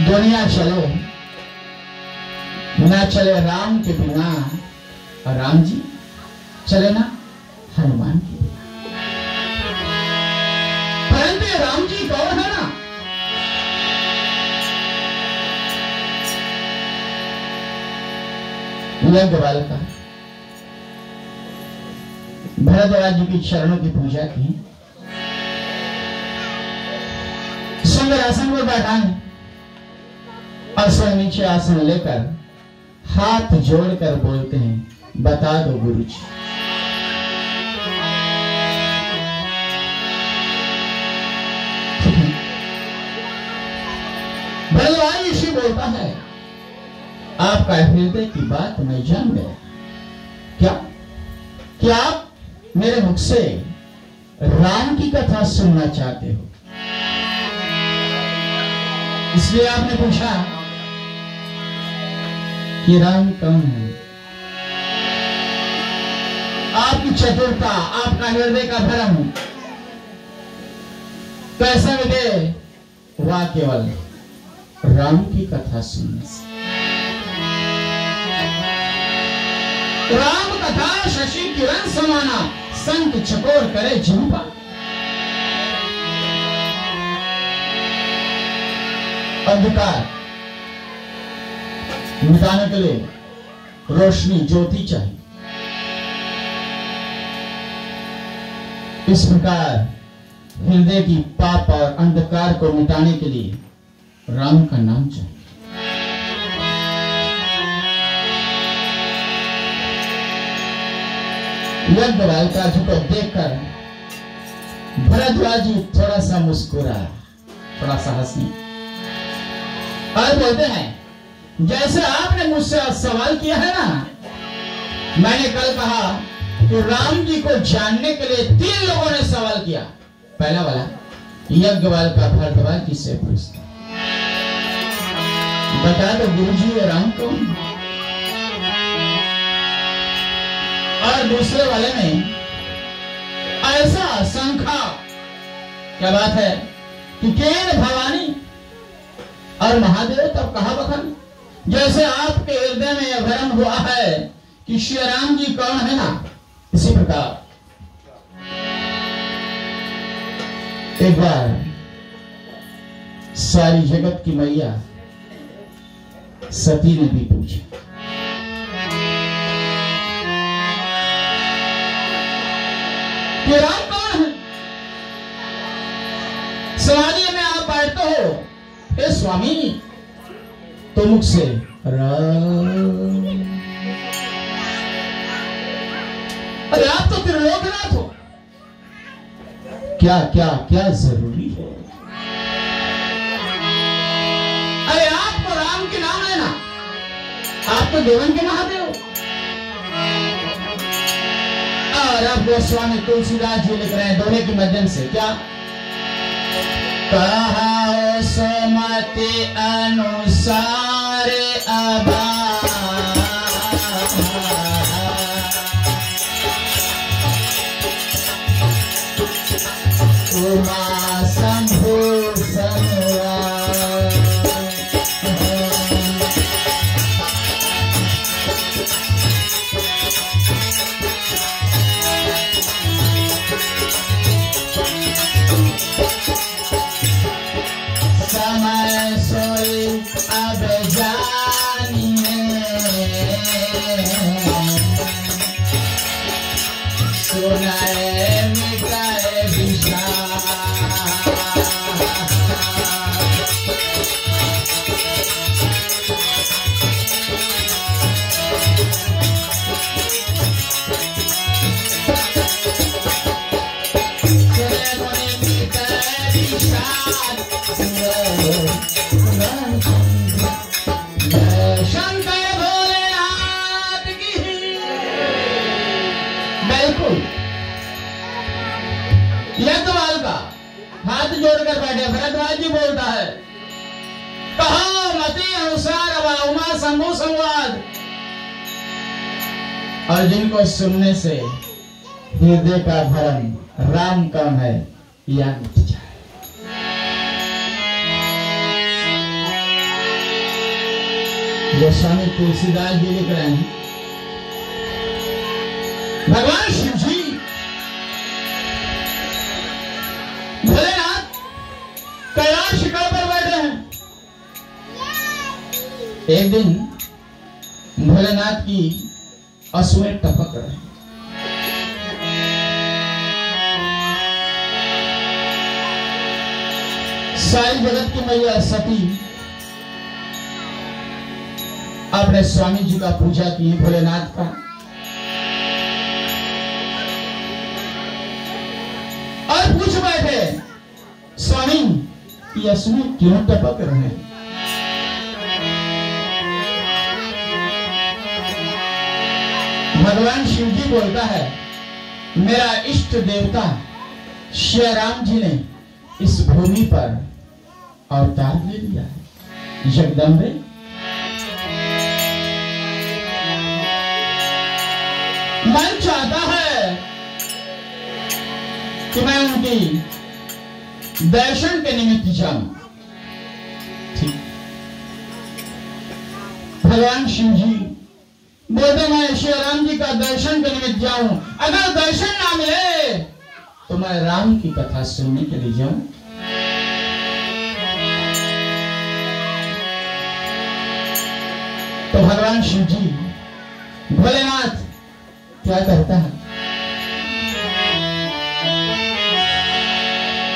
दुनिया चलो ना चले राम के बिना, और राम जी चले ना हनुमान के बिना। परंतु राम जी कौन है ना? यज्ञ बालिका भरद्वाज जी की चरणों की पूजा की, सुंदर आसन पर बैठाए और स्वयं नीचे आसन लेकर हाथ जोड़कर बोलते हैं, बता दो गुरुजी। भरद्वाज ऋषि बोलता है, आपका हृदय की बात मैं जान गया। क्या आप मेरे मुख से राम की कथा सुनना चाहते हो? इसलिए आपने पूछा कि राम कौन है। आपकी चतुरता, आपका हृदय का भरम कैसा मिले? वह केवल राम की कथा सुनने से। राम कथा शशि किरण समाना, संत चकोर करे जिम्पा। अंधकार मिटाने के लिए रोशनी, ज्योति चाहिए। इस प्रकार हृदय की पाप और अंधकार को मिटाने के लिए राम का नाम चाहिए। यज्ञवालिका जी को देखकर भरद्वाज जी थोड़ा सा मुस्कुराया, थोड़ा सा हंसी और बोलते हैं, जैसे आपने मुझसे सवाल किया है ना, मैंने कल कहा कि राम जी को जानने के लिए 3 लोगों ने सवाल किया। पहला वाला यज्ञवालिका भरद्वाज जी से पूछता, बता दो गुरुजी ये राम कौन? और दूसरे वाले में ऐसा शंखा, क्या बात है कि केन भवानी और महादेव तब कहा बखन, जैसे आपके हृदय में यह भ्रम हुआ है कि श्री राम जी कौन है ना, इसी प्रकार एक बार सारी जगत की मैया सती ने भी पूछा, राम कौन है? समाधि में आप बैठते हो, हे स्वामी, तो मुख से राम। अरे आप तो त्रिलोकनाथ हो, क्या क्या क्या जरूरी है? अरे आपको राम के नाम है ना, आप तो देवन के महादेव। और अब गोस्वामी तुलसीदास जी लिख रहे हैं दोहे के माध्यम से, क्या कहा सुमति अनुसार अबा, उमा शंभु हाथ जोड़कर बैठे। भरद्वाज जी बोलता है, कहा मति अनुसार उमा शंभु संवाद, और जिनको सुनने से हृदय का भरम राम कौन है या मिट जाए। गोस्वामी तुलसीदास जी लिख रहे हैं, भगवान शिव जी भोलेनाथ कैलाश शिखर पर बैठे हैं। एक दिन भोलेनाथ की असुएं टपक रहे हैं। सारी जगत की मैया सती अपने स्वामी जी का पूजा की, भोलेनाथ का। और पूछ बैठे, स्वामी ये असुर क्यों टपक रहे हैं? भगवान शिव जी बोलता है, मेरा इष्ट देवता श्री राम जी ने इस भूमि पर अवतार ले लिया है। जगदम्बे, मन चाहता है कि मैं उनकी दर्शन के निमित्त जाऊं। ठीक, भगवान शिव जी बोलते मैं श्री राम जी का दर्शन के निमित्त जाऊं। अगर दर्शन ना मिले तो मैं राम की कथा सुनने के लिए जाऊं। तो भगवान शिव जी, भोलेनाथ क्या करता है?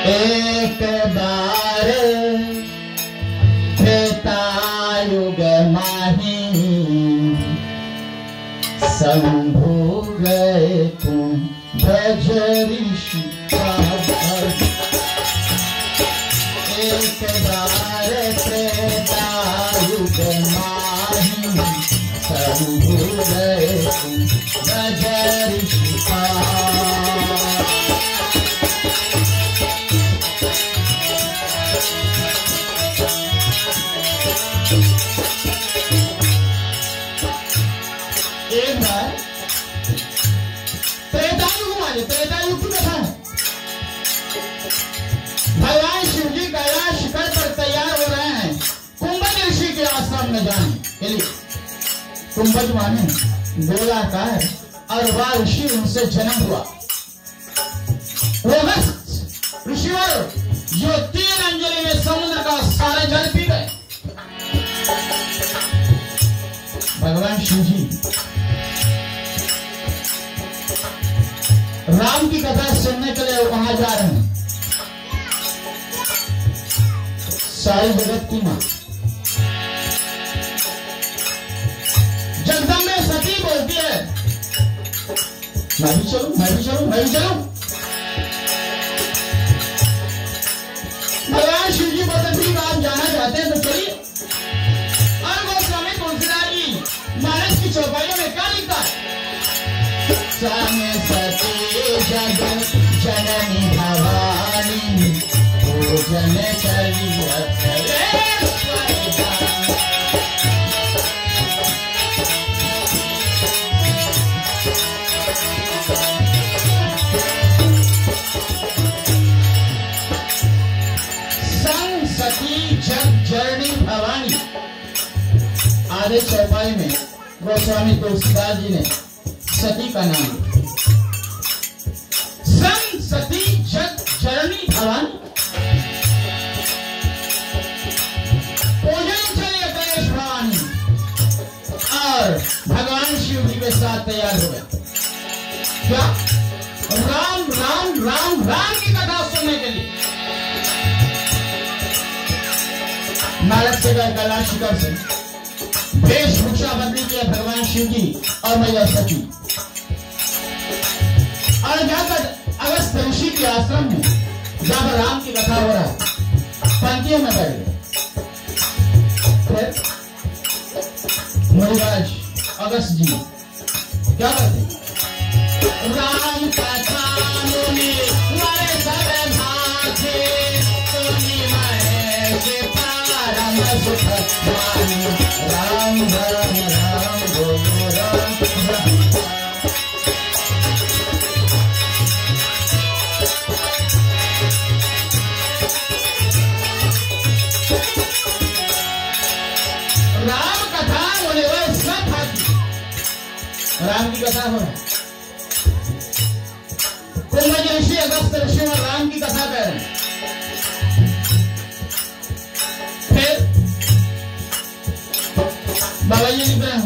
एक बार त्रेतायुग माही शंभु गए तुम ब्रज ऋषि। एक बार त्रेतायुग माही शंभु गए तुम ब्रज ऋषि। एक बार त्रेतायुग माने, त्रेतायुग की कथा है। भगवान शिव जी कैलाश शिखर पर तैयार हो रहे हैं कुंभज ऋषि के आश्रम में जाने के लिए। कुंभज माने गोलाकार, और वह ऋषि उनसे जन्म हुआ। वो ऋषिवर जो 3 अंजलि में समुद्र का सारा जल पी गए। भगवान शिव जी राम की कथा सुनने के लिए वहां जा रहे हैं। सारी जगत की मां जगदम्बे सती बोलती है, मैं भी चलूं, मैं भी चलूं, मैं भी चलूं। भगवान शिव जी बोलते ठीक, आप जाना चाहते हैं तो चलिए। और वो स्वामी तुलसीदास जी महाराज की चौपाइयों में क्या लिखता है? सती जग जननी भवानी पूजन करिया संग सती जग जननी भवानी। आधे चौपाई में गोस्वामी तुलसीदास जी ने सती का नाम संग सती जग जननी भवानी। पूजन चलिए गणेश भवानी। और भगवान शिव जी के साथ तैयार हो गए। क्या? राम राम राम राम की कथा सुनने के लिए। नारद से गए कैलाश शिखर से, वेशभूषा बदली किया भगवान शिव जी और मैया सती, और जाकर अगस्त ऋषि के आश्रम में जहां पर राम की कथा हो रहा है पंक्तियों में बैठ गए। फिर मुनिराज अगस्त जी क्या करते? राम कथा मुनि मारे सब भाखे सुनी मैं के परम सुख मानी। राम राम राम बोलो राम राम। राम कथा बोले वह सब राम की कथा हो रहा है। कुंभज ऋषि अगस्त ऋषि और राम की कथा कर रहे हैं। फिर बाबा जी लिख रहे हैं,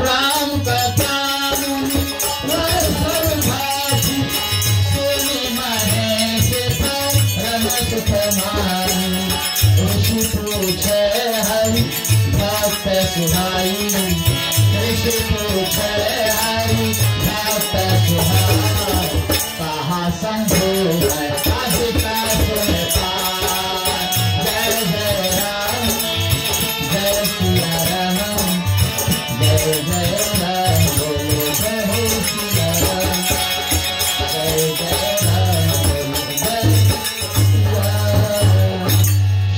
राम कथा सुनी महे के परम सुख मानी। सुहाई ऋषि पूछे हरि भक्त सुहाई कहाँ संभो है अधिका सुन पाए जय जय राम जय सिया राम जय जय राम बोलो जय सिया राम जय जय राम बोलो जय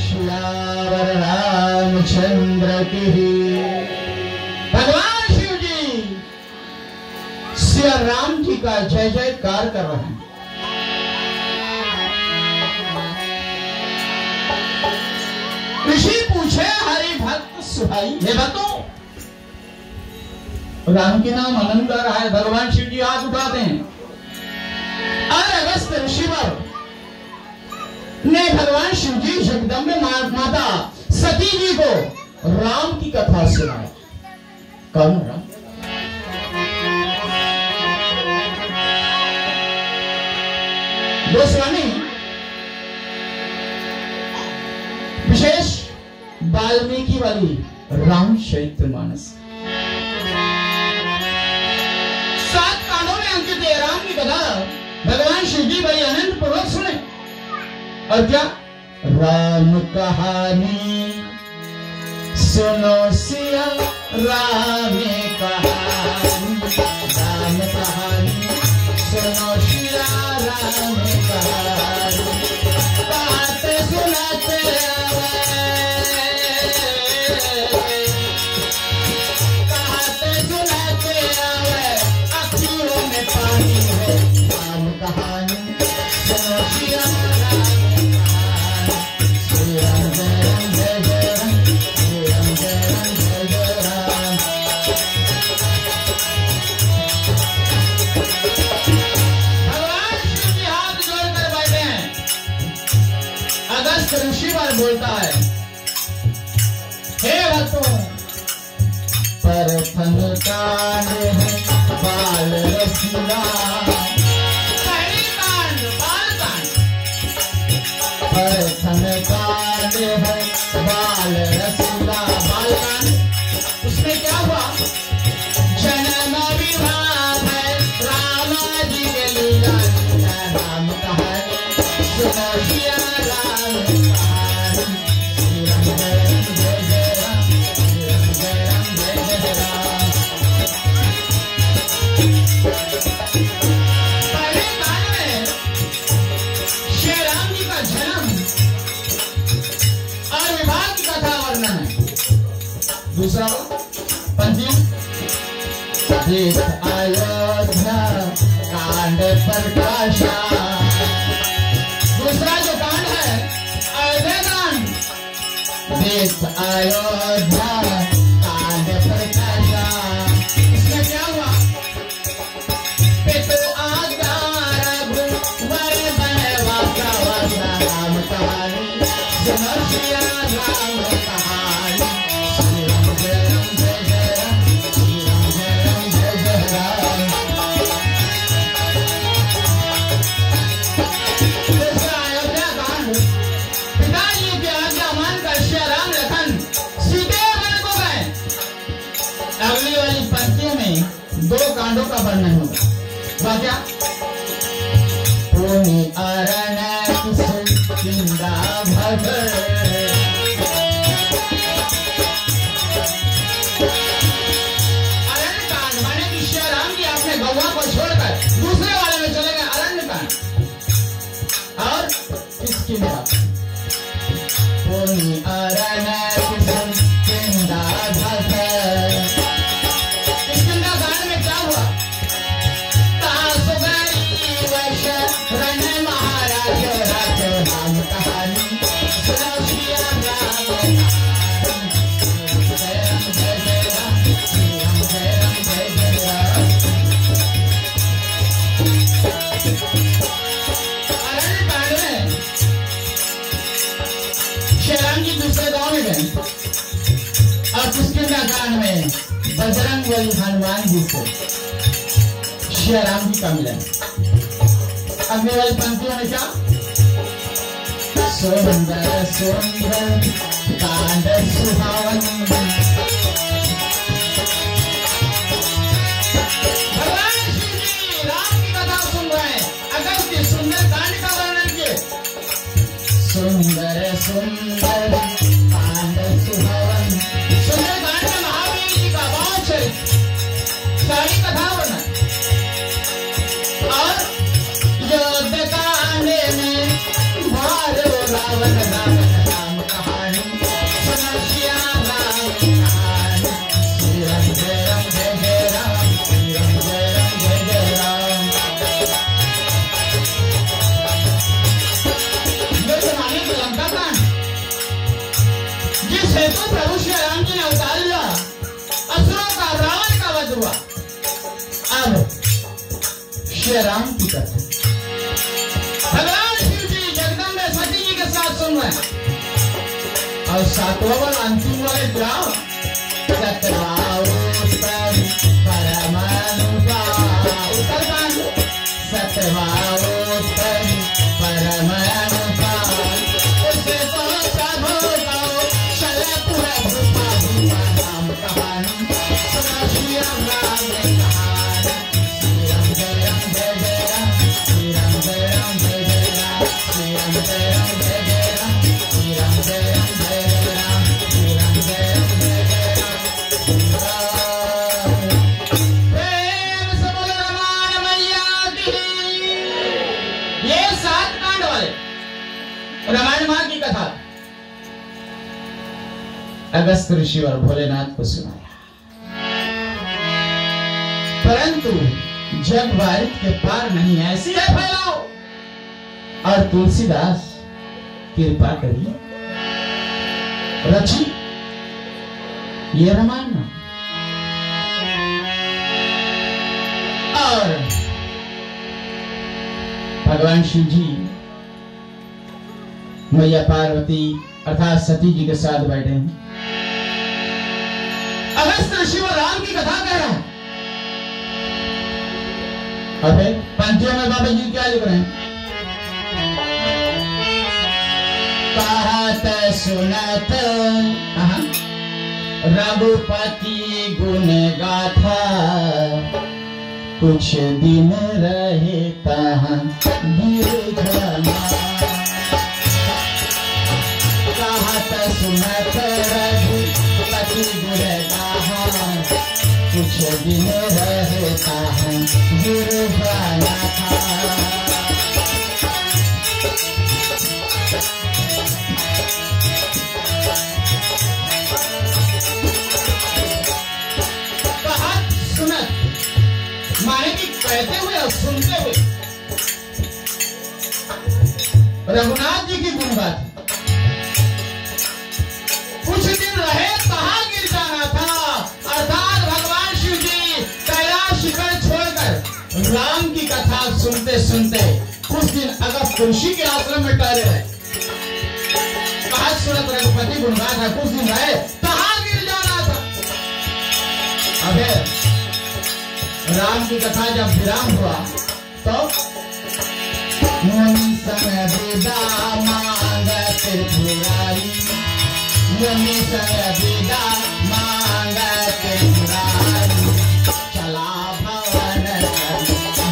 श्यावर रामचंद्र की। भगवान शिव जी सिया राम जी का जय जयकार कर रहे हैं। ऋषि पूछे हरि भक्त सुहाई हे भक्तों राम के नाम आनंद कर रहा है। भगवान शिव जी हाथ उठाते हैं और अगस्त ऋषिवर ने भगवान शिव जी जगदम्बे माता सती जी को राम की कथा सुनाई। कौन राम? गोस्वामी विशेष वाल्मीकि वाली रामचरितमानस 7 कांडों में अंकित है राम की कथा। भगवान शिव जी बड़ी आनंद पूर्वक सुने। और क्या राम कहानी सुनो सिया राम कहानी राम कहानी सुनो सिया राम कहानी बात सुनाते कहते सुनाते आवे अखियों में पानी है राम कहानी सुनो सिया राम ऋषिवर बोलता है हे भक्तों प्रथम कांड है बाल रसीला पहली कांड बाल कांड प्रथम कांड है बाल रसीला बाल कांड उसमें क्या हुआ जन्म विवाह है राम जी के लीला राम कहानी सुनो सिया राम दूसरा पंचम देश अयोध्या कांड प्रकाशा। दूसरा जो कांड है अयोध्या कांड देश अयोध्या कांड प्रकाशा। इसमें क्या हुआ पितु आज्ञा रघुवर बनवासा वासा राम कहानी सुनो सिया राम कहानी दो कांडों का वर्णन होगा। वह क्या पुनि अरण्य किंदा भगर अरण्य कांड माने कि श्री राम जी अपने गौवा को छोड़कर दूसरे वाले में चले गए अरण्य कांड। और किसकिंदा पुनि अरण्य किंदा भगर बजरंग बली हनुमान जी से श्री राम जी का मिलन। अगले वाली पंक्तियों में क्या सुंदर सुंदर कांड सुहावन सुंदर सुंदर कांड सुहावन। सुंदर कांड में महावीर जी का वाच है, सारी कथा वर्णन। और युद्ध कांड में मारो रावण रावण राम कहानी, सुनो श्याम राम कहानी। श्री राम जय राम जय जय राम, श्री राम जय राम जय जय राम। लंका कांड, जिस हेतु प्रभु श्री राम जी ने अवतार लिया, असुरों का रावण का वध हुआ। अब श्री राम की कथा भगवान शिव जी जगदम्बे सती जी के साथ सुन रहे हैं। और सातवां वाला अंतिम वाले जाओ सत्यवाउत्तर परमानुभाव। उत्तरकांड सत्यवाउत्तर परमानुभाव। उसे तो प्रभु को शलपुर भूपा नाम कहानी, सुनो श्री राम राम कहानी। श्री राम जय राम जय जय राम, श्री राम जय राम जय जय राम, श्री राम जय राम जय जय राम, श्री राम जय राम जय जय राम, श्री राम जय राम जय जय राम। प्रेम से बोलो रामायण मैया की। ये 7 कांड वाले रामायण मां की कथा अगस्त ऋषि और भोलेनाथ को सुनाया। परंतु जग वारित के पार नहीं, ऐसी है फैलाओ। और तुलसीदास कृपा करिए रची ये रामायण। और भगवान शिव जी मैया पार्वती अर्थात सती जी के साथ बैठे हैं। अगस्त ऋषि और राम की कथा कह रहा है। अबे पंक्तियों में बाबा जी क्या लिख रहे हैं? कहत सुनत रघुपति गुण गाथा, कुछ दिन रहे तहाँ गिरधना। कहत सुनत रघुपति गुण गाथा, कुछ दिन रहे तहाँ गिरधना था। माने कि कहते हुए और सुनते हुए रघुनाथ जी की गुणगाथा। कुछ दिन रहे कहाँ गिर जाना था, अर्थात भगवान शिव जी कैलाश शिखर छोड़कर राम की कथा सुनते सुनते कुछ दिन अगस्त ऋषि के आश्रम में ठहरे रहे। कहा सुनत रघुपति गुणगाथा, कुछ दिन रहे कहाँ गिर जाना था। अबे राम की कथा जब विराम हुआ तो मुनि संग विदा मांगत त्रिपुरारी, मुनि संग विदा मांगत त्रिपुरारी, चला भवन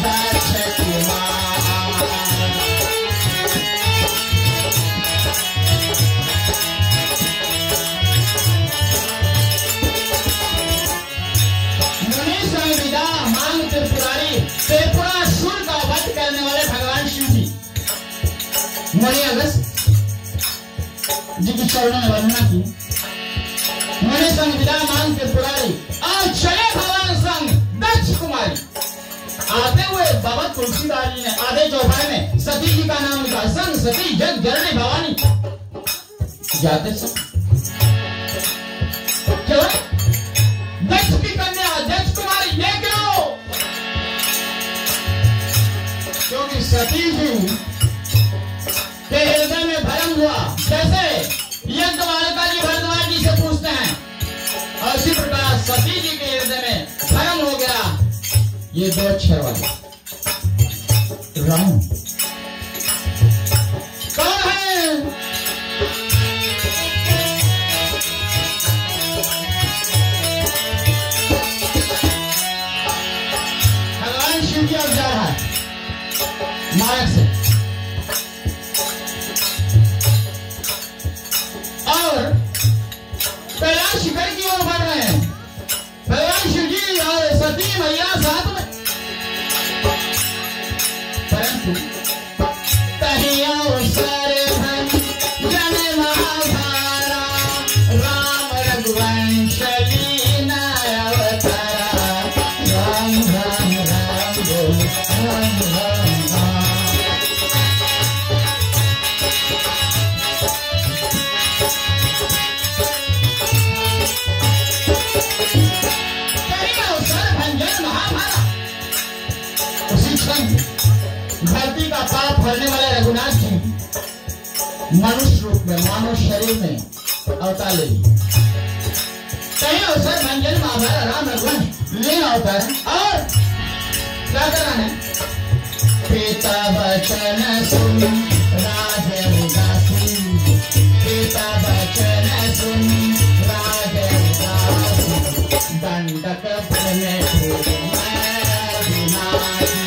दक्ष कुमार। मुनि संग विदा मांग त्रिपुरारी, त्रिपुरासुर का वध करने वाले भगवान शिव जी मुनि अगस्त जी की चरणों में वंदना की। मुनि संग विदा मांग त्रिपुरारी, और चले भगवान संग दक्ष कुमारी। आते हुए बाबा तुलसीदास जी ने आधे चौपाई में सती जी का नाम लिखा, संग सती जग जननी भवानी। जाते सब क्यों? दक्ष की कन्या दक्ष कुमारी, ये क्यों? क्योंकि सती जी के हृदय में भरम हुआ। जैसे यज्ञवालिका जी भरद्वाज जी से पूछते हैं, और इसी प्रकार सती जी के हृदय में भरम हो गया। ये 2 अक्षर वाले राम कौन है? मनुष्य रूप में, मानव शरीर में अवतार ले लिया। कहीं अवसर मंजन महाभारत राम रघुवंश लेना होता है और क्या करना है? पिता वचन सुन राज उदासी, पिता वचन सुन राज उदासी, दंडक वन में घूमे अविनाशी,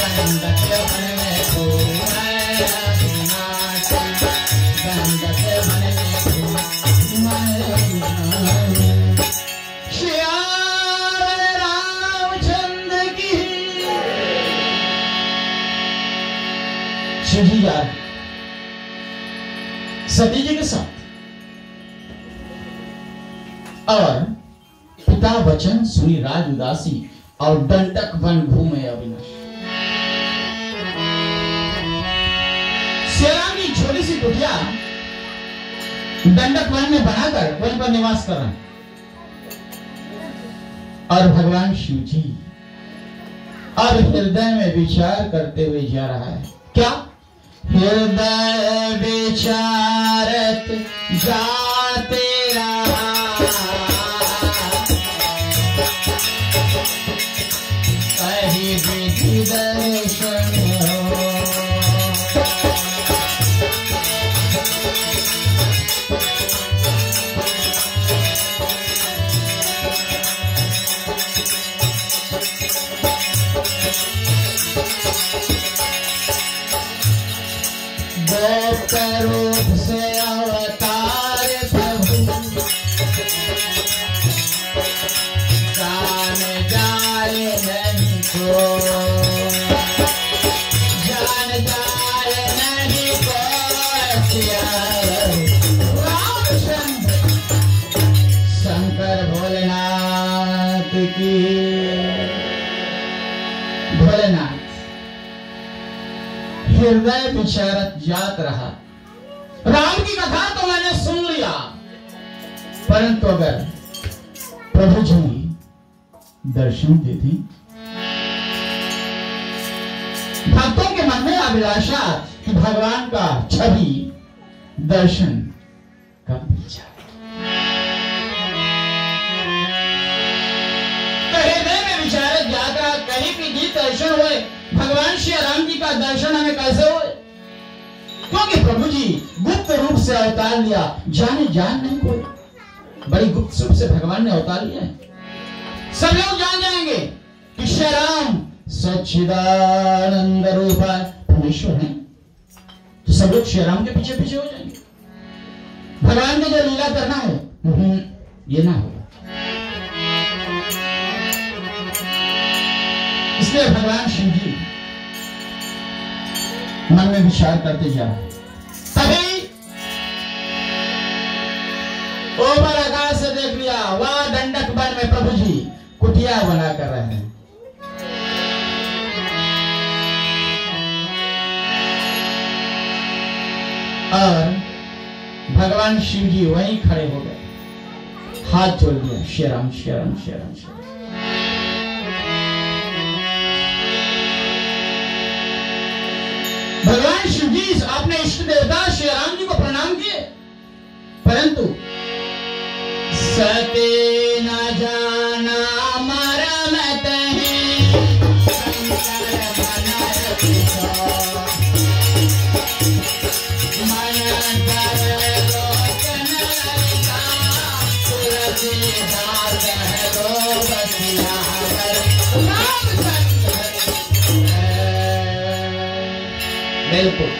दंडक वन में घूमे अविनाशी, दंडक वन में घूमे अविनाशी। श्याम रामचंद्र की। शिव जी जा रहे सती जी के साथ और पिता वचन सुनी राज उदासी और दंडक वन घूमे अविनाशी। श्रीराम की छोटी सी कुटिया दंडक वन में बनाकर वहीं पर निवास कर रहे हैं और भगवान शिव जी अब हृदय में विचार करते हुए जा रहा है। क्या? हृदय विचारत जाते रहा, कहीं विधि दर्शन हो, गोप रूप से अवतार प्रभु, जान जाए नहीं को, जान जाए नहीं को, रामचंद्र शंकर भोलेनाथ की। भोलेनाथ हृदय विचारत जात रहा। राम की कथा तो मैंने सुन लिया, परंतु अगर प्रभु जी दर्शन देते, भक्तों के मन में अभिलाषा कि भगवान का छवि दर्शन कब मिल जाए। हृदय में विचारत जात रहा, कहीं भी जी दर्शन हुए, भगवान श्री राम जी का दर्शन हमें कैसे हुए? क्योंकि प्रभु जी गुप्त रूप से अवतार लिया, जाने जान नहीं कोई, बड़ी गुप्त रूप से भगवान ने अवतार लिया है। सब लोग जान जाएंगे कि श्री राम सच्चिदानंद रूप परमेश्वर है, तो सब लोग श्री राम के पीछे पीछे हो जाएंगे। भगवान ने जो लीला करना है ये ना होगा। इसलिए भगवान शिव जी मन में विचार करते जा रहे। तभी ऊपर आकाश से देख लिया, वहां दंडक वन में प्रभु जी कुटिया बना कर रहे हैं। और भगवान शिव जी वहीं खड़े हो गए, हाथ जोड़ दिया, श्री राम श्री राम श्री राम श्री राम। भगवान शिव जी अपने इष्ट देवता श्री राम जी को प्रणाम किए, परंतु सती न जाना मरम तहीं, शंकर मन कर लोचन ललिता, तुलसीदास है दो बसियावर रामचंद्र। बिल्कुल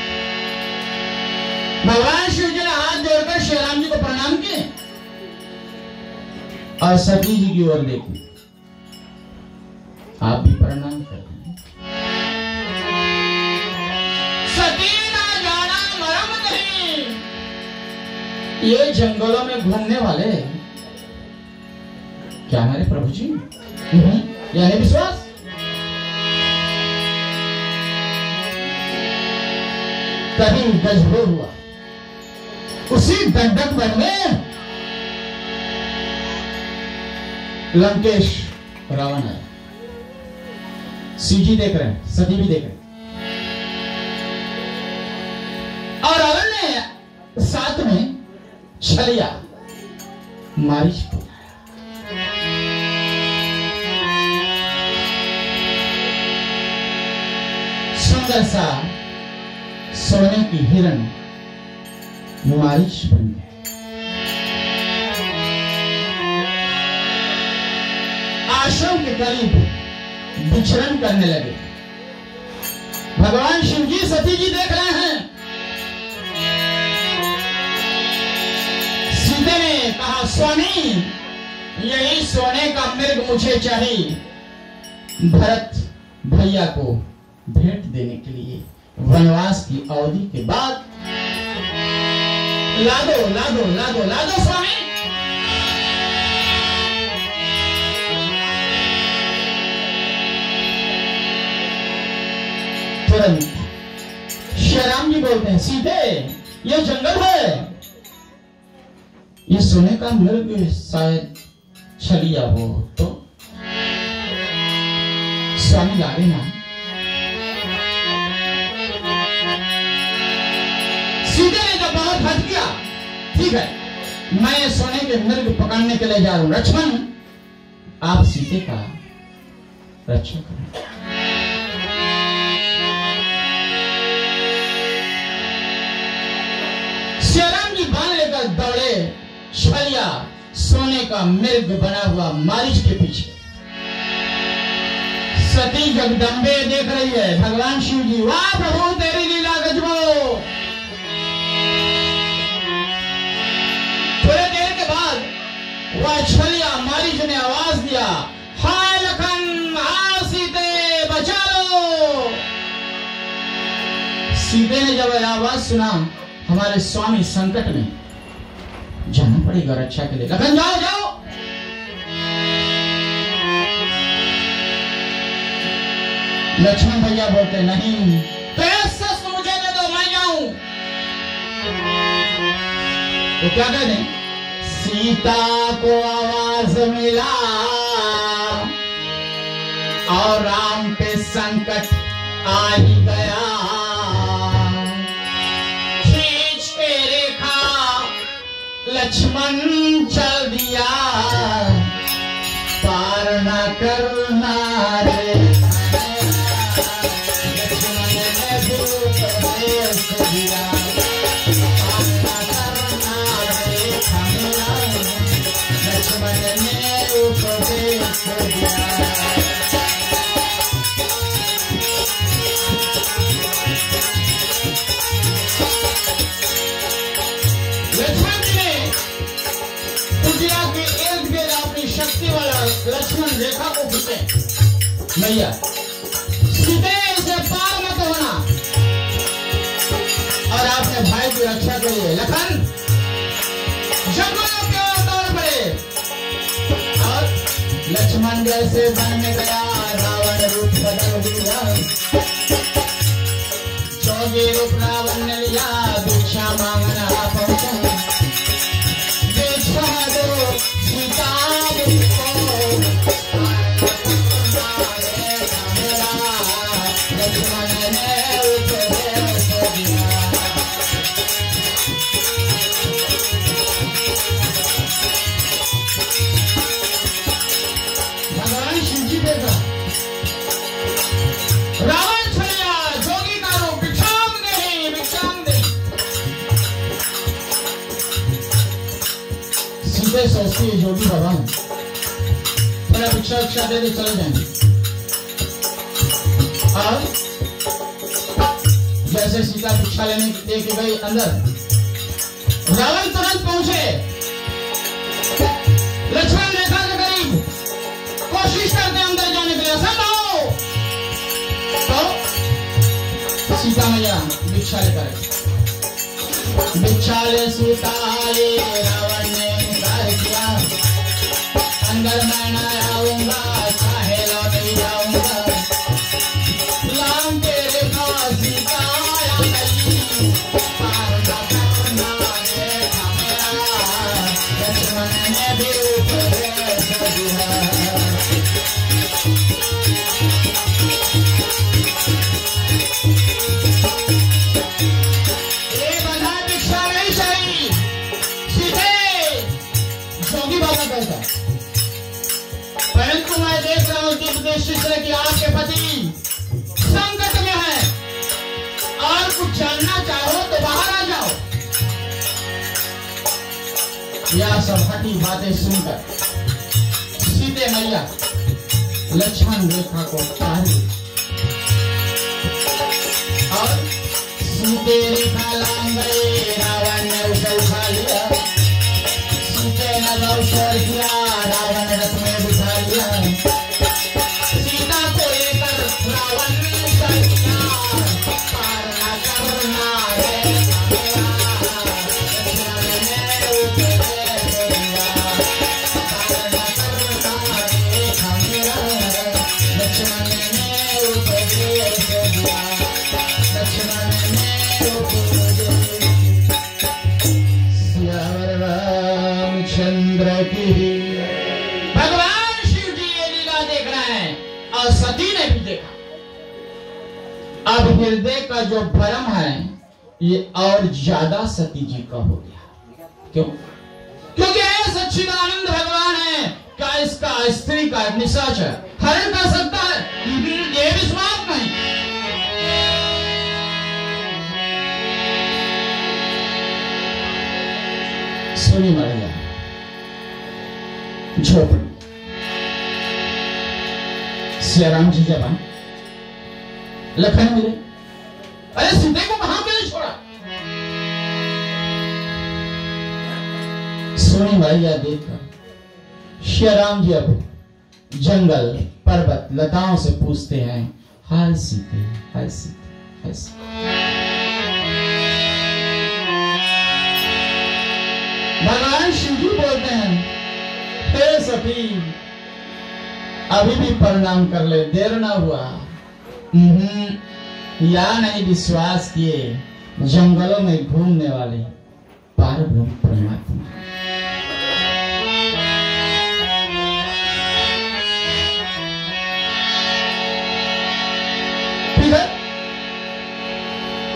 भगवान शिव जी ने हाथ जोड़कर श्री राम जी को प्रणाम किए और सती जी की ओर देखी। आप भी प्रणाम करते हैं। सती ना जाना मरम नहीं, ये जंगलों में घूमने वाले क्या हमारे प्रभु जी? यानी विश्वास। तभी गजबो हुआ, उसी दंडक वन में लंकेश रावण आया। शिव जी देख रहे हैं, सती भी देख रहे हैं, और रावण ने साथ में छलिया मारीच को सुंदर सा सोने की हिरण मारीच बन गए। आश्रम के करीब विचरण करने लगे। भगवान शिव जी सती जी देख रहे हैं। सीते ने कहा, स्वामी यही सोने का मृग मुझे चाहिए भरत भैया को भेंट देने के लिए वनवास की अवधि के बाद। ला दो ला दो ला दो ला दो स्वामी। तुरंत श्री राम जी बोलते हैं, सीते ये जंगल है, ये सोने का मृग शायद छलिया हो तो स्वामी ला लेना। सीते ने जब बहुत हट किया, ठीक है मैं सोने के मृग पकड़ने के लिए जा रहा हूं, लक्ष्मण आप सीते का रक्षा करें। श्रीराम जी बाण लेकर दौड़े, छलिया सोने का मृग बना हुआ मारीच के पीछे। सती जगदम्बे देख रही है, भगवान शिव जी, वाह प्रभु तेरी लीला गजबो। थोड़ी देर के बाद वह छलिया मारीच ने आवाज दिया, हाय लखन हाय सीते बचा लो। सीते ने जब आवाज सुना, हमारे स्वामी संकट में, जाना पड़ेगा रक्षा के लिए, लखन जाओ जाओ। लक्ष्मण भैया बोलते नहीं, तो मुझे दे दो मैं जाऊं। तो क्या कहते, सीता को आवाज मिला और राम पे संकट आ ही गया। खींच के रेखा लक्ष्मण चल दिया, पार न करना रे। लक्ष्मण ने उपदेश दिया, पार न करना रे खमेला। लक्ष्मण ने उपदेश दिया। शक्ति वाला लक्ष्मण रेखा को खींचे, भैया सीते से पार मत होना, और आपने भाई की रक्षा के लिए लखन जंगलों के दौड़ पड़े। और लक्ष्मण जैसे बन में गया, रावण रूप बदल दिया। जोगी रूप रावण ने लिया, भिक्षा मांगना पहुंचा। भिक्षा दो सीता भगवान शिव जी देगा, रावण छलिया जोगी का रूप, भिक्षाम दे भिक्षाम दे। सीधे सोचती है जोगी भगवान थोड़ा भिक्षा उक्षा दे चले जाएंगे। और जैसे सीता भिक्षा लेने के गई अंदर, रावण तुरंत पहुंचे। लक्ष्मण रेखा के करीब कोशिश करते अंदर जाने के लिए, असंभव। तो सीता मैया भिक्षा लेकर, भिक्षा ले सीता ले, रावण ने इनकार किया। अंदर मैं न आऊंगा, चाहे लौट ही जाऊंगा। लाम के रेखा सीता आया गई, पार न करना रे खमेला। लक्ष्मण ने भी उपदेश दिया। ए बंधा शिष्य ने कि आपके पति संकट में है और कुछ जानना चाहो तो बाहर आ जाओ। यह सब हठी बातें सुनकर सीते मैया लक्ष्मण रेखा को पार और सीते रेखा लांग गए, रावण ने उसे उठा लिया। सीते ने अवसर किया, रावण रथ में बिठा लिया। सीता को लेकर रावण ने चल दिया, पार न करना है चंद्र की। भगवान शिव जी ये लीला देख रहे हैं और सती ने भी देखा। अब हृदय का जो भ्रम है ये और ज्यादा सती जी का हो गया। क्यों? क्योंकि सच्चिदानंद भगवान है क्या इसका स्त्री का निशाचर हरण कर सकता है? ये विश्वास नहीं। सुनी मरिया झोपड़ी सियाराम जी जब आए, लखन मिले, अरे सीते को कहां पे छोड़ा? सोनी मैया देखकर सियाराम जी अब जंगल पर्वत लताओं से पूछते हैं, हाय सीते, हाय सीते, हाय सीते। भगवान शिव जी बोलते हैं, हे सखी अभी भी प्रणाम कर ले, देर ना हुआ। या नहीं विश्वास किए, जंगलों में घूमने वाले पार ब्रह्म परमात्मा। ठीक है,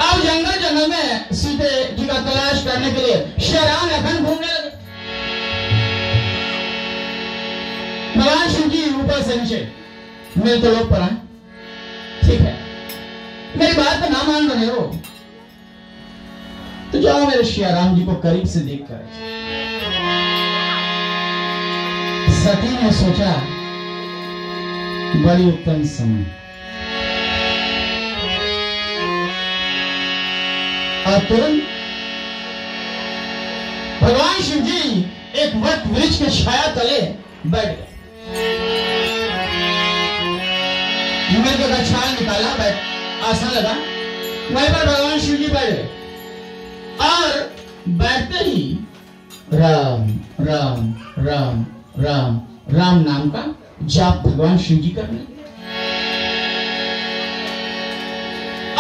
अब जंगल में सीते जी का तलाश करने के लिए शहरान लखन घूमने लगे। भगवान शिव जी ऊपर से नीचे मेरे तो लोग पर आए, ठीक है, मेरी बात तो ना मान रहे हो तो जाओ मेरे सियाराम जी को करीब से देखकर। सती ने सोचा बड़ी उत्तम समय, और तुरंत भगवान शिव जी एक वट वृक्ष के छाया तले बैठ गए। मिलकर का छाया निकाला, बैठ आसन लगा, वहीं पर भगवान शिव जी बैठ गए और बैठते ही राम राम राम राम राम नाम का जाप भगवान शिव जी करने लगे।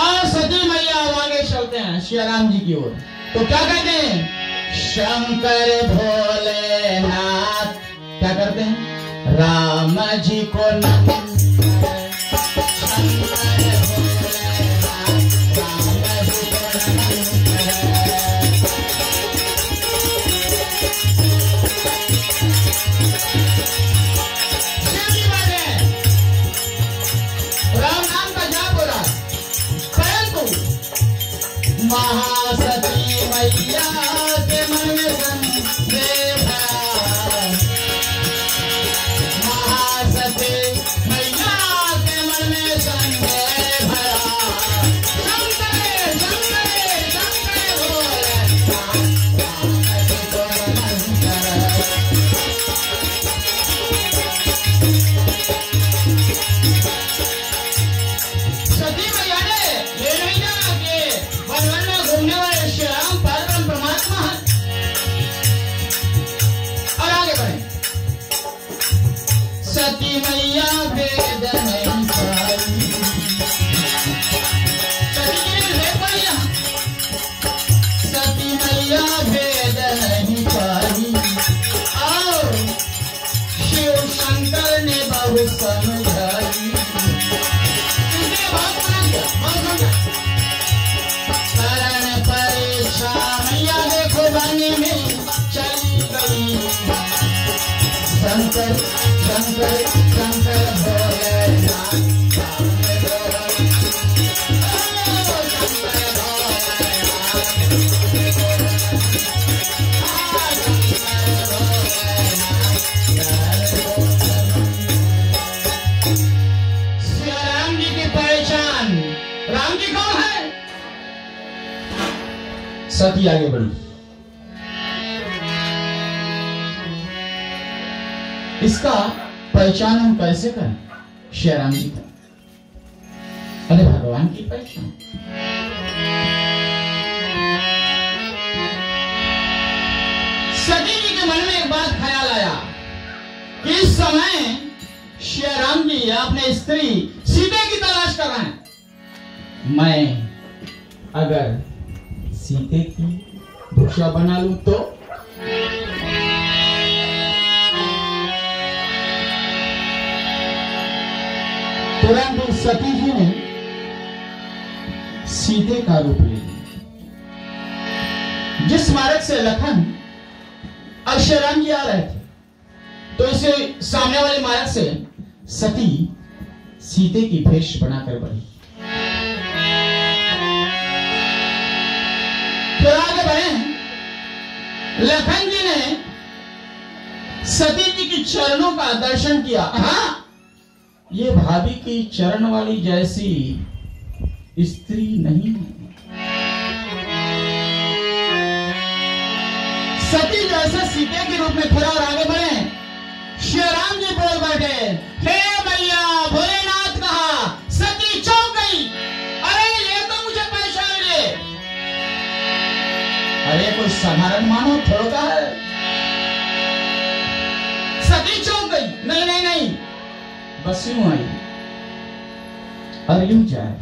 और सती मैया आगे चलते हैं सियाराम जी की ओर, तो क्या कहते हैं? शंकर भोलेनाथ। क्या करते हैं? राम जी को नमन। महासती मैया के मन में संदेह है, महासती मैया के मन में संदेह भरा। शंकर शंकर शंकर बोले सती मैया ने ये नहीं जाना कि वन में घूमने वाले श्री राम परम परमात्मा है। और आगे बढ़े, सती मैया भेद नहीं पाई, सती मैया भेद नहीं पाई, और शिव शंकर ने बहुत समझाई। मैया देखो बनी में चली गई, शंकर शंकर शंकर भोले। सती आगे बढ़ी। इसका पहचान हम कैसे करें? श्री राम जी का, अरे भगवान की पहचान। सती जी के मन में एक बात ख्याल आया कि इस समय श्री राम जी अपने स्त्री सीता की तलाश कर रहे हैं। मैं अगर सीते की भूषा बना लूं तो तुरंत सती जी ने सीते का रूप ले लिया। जिस मार्ग से लखन और श्री राम जी आ रहे थे, तो इसे सामने वाले मार्ग से सती सीते की भेष बनाकर बढ़ी। फिर आगे बढ़े, लखन जी ने सती जी के चरणों का दर्शन किया। हाँ, ये भाभी की चरण वाली जैसी स्त्री नहीं है। सती जैसे सीते के रूप में खड़ा और आगे बढ़े। श्री राम जी बोल बैठे, हे भैया, भोलेनाथ कहा, सती चौंक गई। अरे ये तो मुझे पहचान ले। अरे कोई साधारण मानव थोड़ा है। सती चौंक गई। नहीं नहीं नहीं, बस यूं आई और यूं जाए।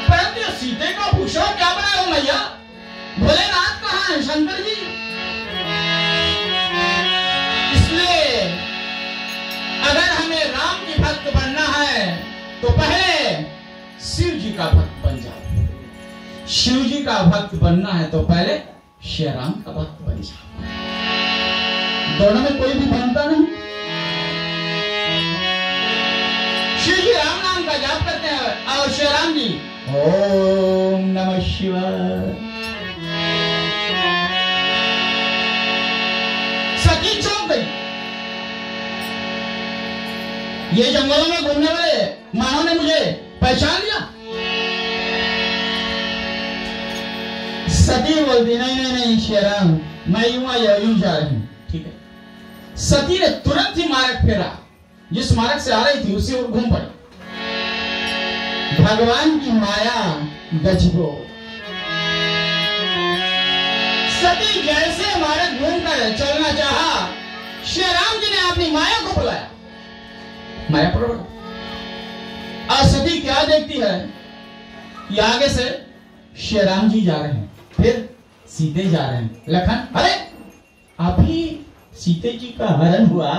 परंतु सीते का भूषण क्या बनाया हो मैया? भोलेनाथ कहाँ है? शंकर जी। इसलिए अगर हमें राम की भक्त बनना है तो पहले शिव जी का भक्त बन जाओ। शिव जी का भक्त बनना है तो पहले श्री राम का भक्त बन जाओ। दोनों में कोई भी बनता नहीं। शिव जी राम नाम का जाप करते हैं और श्री राम जी ओम नमः शिवाय। सती चौंक गई। ये जंगलों में घूमने वाले मानव ने मुझे पहचान लिया। सती बोलती, नहीं नहीं नहीं श्री राम, मैं यूं यूं जा रही हूं। ठीक है। सती ने तुरंत ही मार्ग फेरा, जिस मार्ग से आ रही थी उसी ओर घूम पड़ी। भगवान की माया गजबो। सती जैसे मार्ग घूमकर चलना चाहा, श्री राम जी ने अपनी माया को बुलाया। माया प्रकट। और सती क्या देखती है कि आगे से श्री राम जी जा रहे हैं, फिर सीते जा रहे हैं। लखन, अरे अभी सीते जी का हरण हुआ।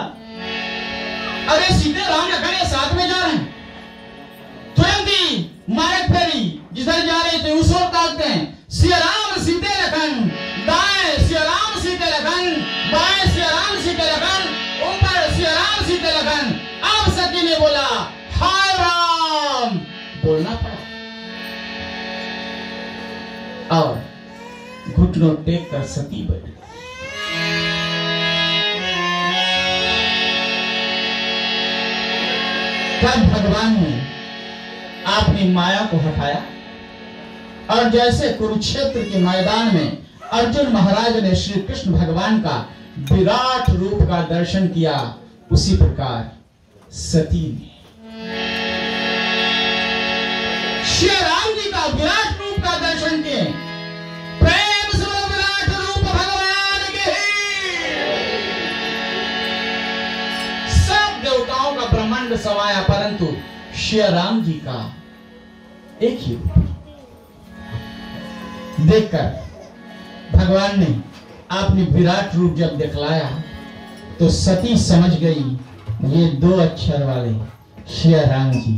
अरे सीते राम लखन ये साथ में जा रहे हैं। तुरंत ही मार्ग फेरी, जिधर जा रहे थे उस ओर ताकते हैं। श्री राम सीते लखन, दाएं श्री राम सीते लखन, बाएं श्री राम सीते लखन, ऊपर श्री राम सीते लखन। अब सती ने बोला, हाय राम, बोलना पड़ा और घुटनों टेक कर सती बैठी। तब भगवान ने अपनी माया को हटाया और जैसे कुरुक्षेत्र के मैदान में अर्जुन महाराज ने श्री कृष्ण भगवान का विराट रूप का दर्शन किया, उसी प्रकार सती ने श्री राम जी का विराट रूप का दर्शन किए। प्रेम से विराट रूप भगवान के। सब देवताओं का ब्रह्मांड समाया, परंतु श्री राम जी का एक ही रूप। देखकर भगवान ने अपनी विराट रूप जब दिखलाया तो सती समझ गई, ये दो अक्षर वाले श्री राम जी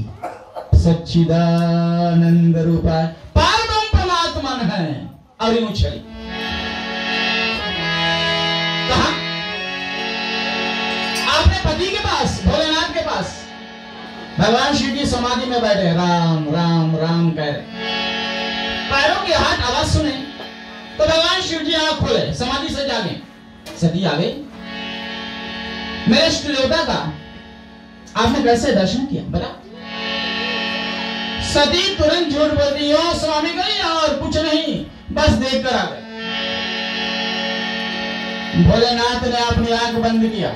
सच्चिदानंद रूपा परम परमात्मा है। और यूं चली। कहा? अपने पति के पास, भोलेनाथ के पास। भगवान शिव जी समाधि में बैठे, राम राम राम कह रहे। पैरों की हाथ आवाज सुने तो भगवान शिव जी आंख खोले, समाधि से जागे। सती आ गई। मेरे इष्ट देवता का आपने कैसे दर्शन किया बता? सती तुरंत झूठ बोलती हो स्वामी गई और कुछ नहीं, बस देख कर आ गए। भोलेनाथ ने अपनी आंख बंद किया,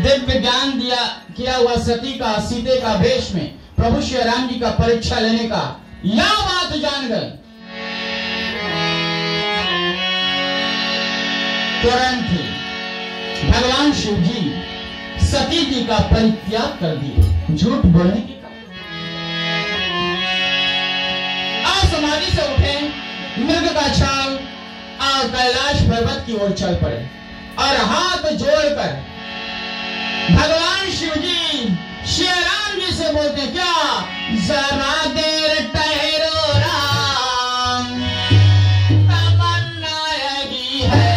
दिव्य ज्ञान दिया किया हुआ सती का सीते का वेश में प्रभु श्री राम जी का परीक्षा लेने का यह बात जान गए। तुरंत ही भगवान शिव जी सती जी का परित्याग कर दिए झूठ बोलने के कारण। समाधि से उठे, मृग का छाल और कैलाश पर्वत की ओर चल पड़े और हाथ जोड़कर भगवान शिव जी श्री राम जी से बोलते हैं, क्या जरा देर ठहरो राम, तमन्ना लगी है,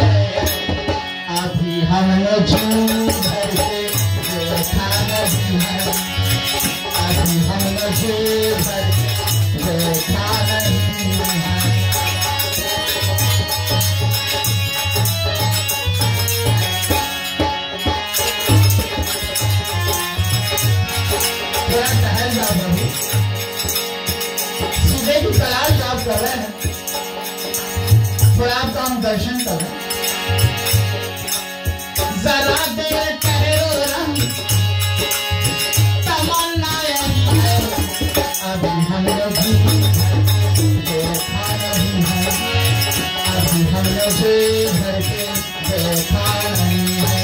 अभी हमने जी भर के देखा नहीं है, अभी हमने जी भर के देखा नहीं है। सीधे की तलाश आप कर रहे हैं, थोड़ा आपका हम दर्शन कर रहे हैं। जरा देर ठहरो राम, तमन्ना यही है, अभी हमने भी देखा नहीं है, अभी हमने जी भर के देखा नहीं है।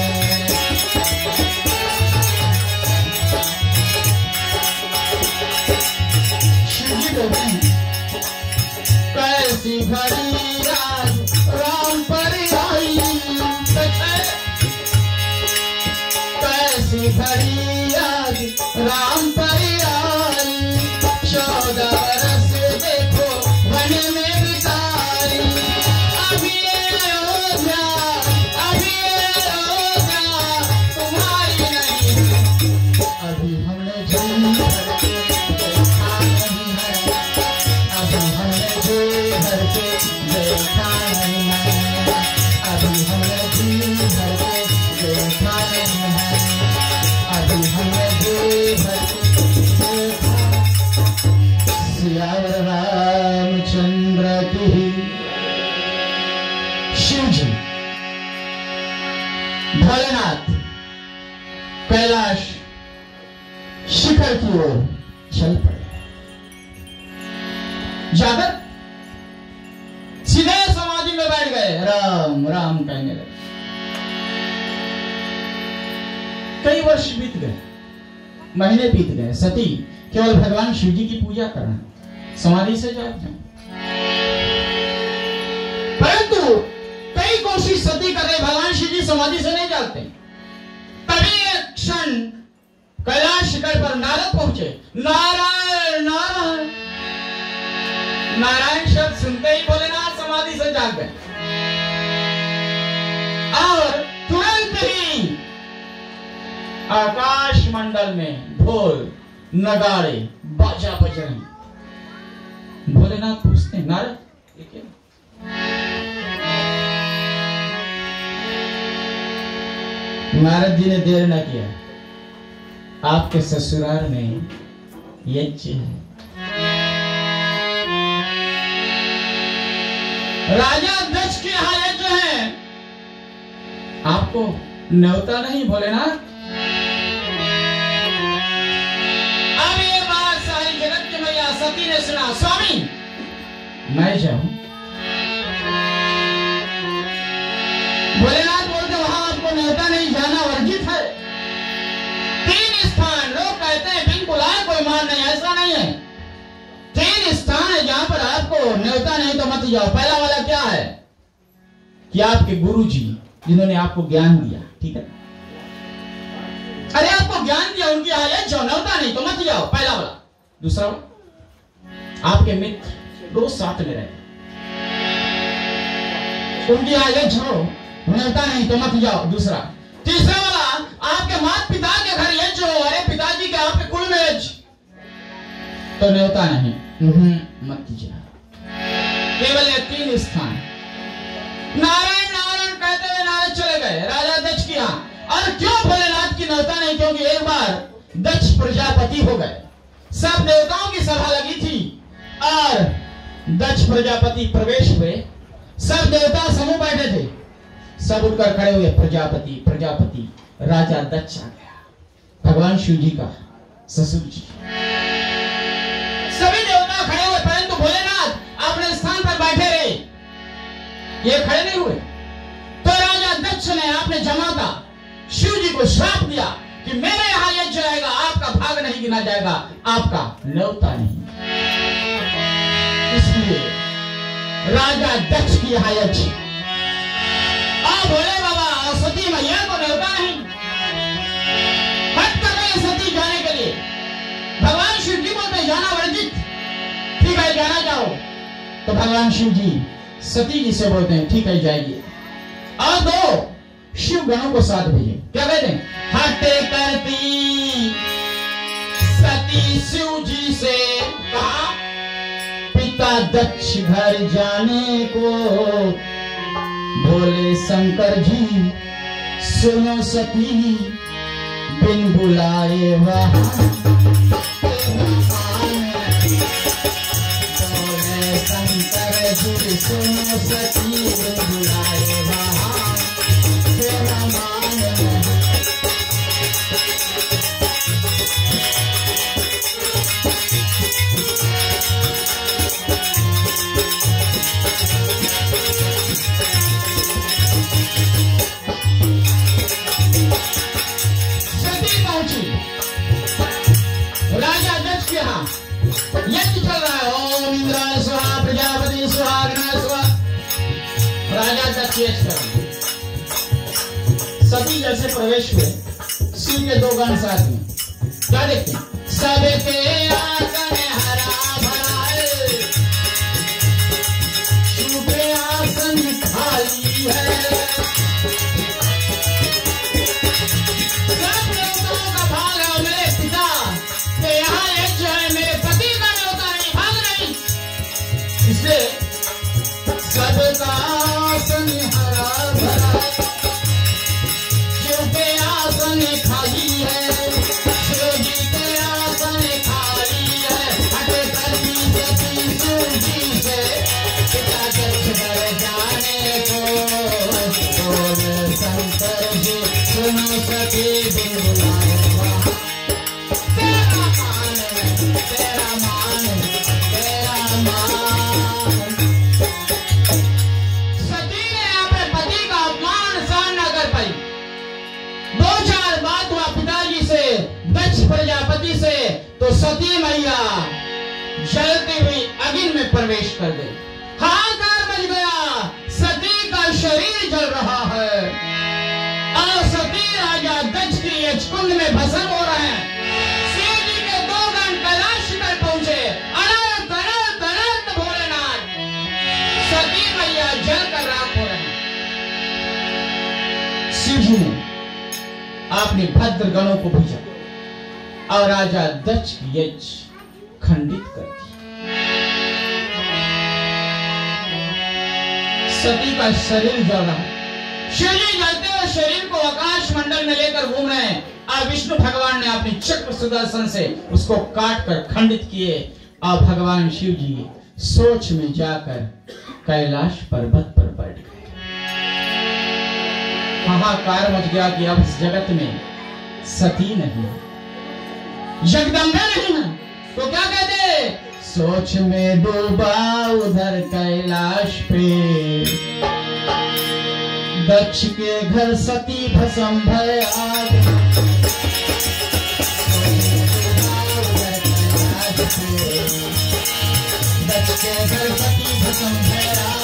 कैसी घड़ी आज राम पर आई, कैसी घड़ी आज राम पर आई, 14 बरस देखो वन में बिताई, अभी अयोध्या, अभी अयोध्या तुम्हारी नहीं, अभी हमने जी भर के देखा नहीं है, अभी हमने जी भर के देखा नहीं है, अभी हमने जी भर के देखा नहीं है, अभी हमने जी भर के देखा। सियावर रामचंद्र की। शिव जी भोलेनाथ कैलाश शिखर की ओर चल पड़े। जाकर सीधे समाधि में बैठ गए, राम राम कहने लगे। कई वर्ष बीत गए, महीने बीत गए, सती केवल भगवान शिव जी की पूजा करना, समाधि से जाग जाए। परंतु कई कोशिश सती कर रहे, भगवान शिव जी समाधि से नहीं जागते। तभी एक क्षण कैलाश शिखर पर नारद पहुंचे। नारायण नारायण नारायण शब्द सुनते ही भोलेनाथ समाधि से जाग गए और तुरंत ही आकाश मंडल में ढोल नगाड़े बाजा बज रहे। भोलेनाथ पूछते नारद ये क्या? नारद जी ने देर न किया, आपके ससुराल में यज्ञ है, राजा दक्ष के यहाँ यज्ञ है, आपको न्योता नहीं भोलेनाथ? अब ये बात सारी जगत की मैया सती ने सुना। स्वामी मैं जाऊं? भोलेनाथ बोलते वहां आपको न्योता नहीं, जाना वर्जित है। 3 स्थान लोग कहते हैं बिन बुलाए कोई मान नहीं, ऐसा नहीं है। 3 स्थान है जहां पर आपको न्योता नहीं तो मत जाओ। पहला वाला क्या है कि आपके गुरु जी जिन्होंने आपको ज्ञान दिया, ठीक है, अरे आपको ज्ञान दिया, उनकी हालत जो न्योता नहीं तो मत जाओ, पहला वाला। दूसरा वाला आपके मित्र रोज साथ में रहते, उनकी हालत जो न्योता नहीं तो मत जाओ, दूसरा। तीसरा वाला आपके माता पिता के घर ये जो, अरे पिताजी के आपके कुल में यज्ञ तो न्योता नहीं, मत जाओ। केवल ये 3 स्थान। नारायण नारायण कहते हुए नारद चले गए राजा दक्ष के यहाँ। और क्यों भोलेनाथ की न्योता नहीं? क्योंकि एक बार दक्ष प्रजापति हो गए, सब देवताओं की सभा लगी थी और दक्ष प्रजापति प्रवेश हुए। सब देवता समूह बैठे थे। सब उठकर खड़े हुए। प्रजापति प्रजापति राजा दक्ष आ गया, भगवान शिव जी का ससुर जी। सभी देवता खड़े हुए, परंतु भोलेनाथ अपने स्थान पर बैठे रहे, ये खड़े नहीं हुए। तो राजा दक्ष ने अपने जमाता शिव जी को श्राप दिया कि मेरे यहां यज्ञ रहेगा, आपका भाग नहीं गिना जाएगा, आपका न्योता नहीं। इसलिए राजा दक्ष की यहां यज्ञ और भोले बाबा और सती मैया को न्योता नहीं। हट कर रहे सती जाने के लिए। भगवान शिव जी बोलते जाना वर्जित, ठीक है जाना जाओ। तो भगवान शिव जी सती जी से बोलते हैं ठीक है जाइए। और दो शिव गणों को साथ भेजे। क्या कहते हैं? हटे करती सती शिव जी से कहा पिता दक्ष घर जाने को। बोले शंकर जी सुनो सती बिन बुलाए वहां। बोले शंकर जी सुनो सती बिन बुलाए वहां। तेरा मान यज्ञ चल रहा है। ओम इंद्राय स्वाहा प्रजापति स्वाहा अग्नाय स्वाहा। राजा दक्ष यज्ञ कर रहे। सती जैसे प्रवेश हुए, शिव के दो गण साथ में। क्या देखते हैं? सबके आसन हरा भरा है, शिव के आसन खाली है। सब देवताओं का भाग है मेरे पिता के यहाँ यज्ञ है, मेरे पति का न्योता नहीं, भाग नहीं। इसलिए सबका आसन हरा भरा, शिव के आसन खाली है, शिव जी के आसन खाली है। हटे करती सती शिव जी से पिता दक्ष घर जाने को। बोले शंकर जी सुनो सती बिन बुलाए वहां। तेरा मान तेरा मान तेरा मान। सती ने अपने पति का अपमान सहन न कर पाई। दो चार बात हुआ पिताजी से, दक्ष प्रजापति से, तो सती मैया जलती हुई अग्नि में प्रवेश कर गई। हाहाकार मच गया, सती का शरीर जल रहा है और सती राजा दक्ष के यज्ञकुंड में भस्म हो रहे हैं। शिव जी के दो गण कैलाश पर पहुंचे। अनंत अनंत अनंत भोलेनाथ, सती मैया जल कर राख हो रहे हैं। शिव जी ने अपने भद्र गणों को भेजा और राजा दक्ष की यज्ञ खंडित कर दी। सती का शरीर जल रहा है। शिव जी जलते हुए शरीर को आकाश मंडल में लेकर घूम रहे हैं और विष्णु भगवान ने अपनी चक्र सुदर्शन से उसको काट कर खंडित किए। और भगवान शिव जी सोच में जाकर कैलाश पर्वत पर बैठ गए। हाहाकार मच गया कि अब इस जगत में सती नहीं, जगदम्बा नहीं है। तो क्या कहते? सोच में डूबा उधर कैलाश पे, दक्ष के घर सती भस्म भय आग। दक्ष के घर सती भस्म भय आग।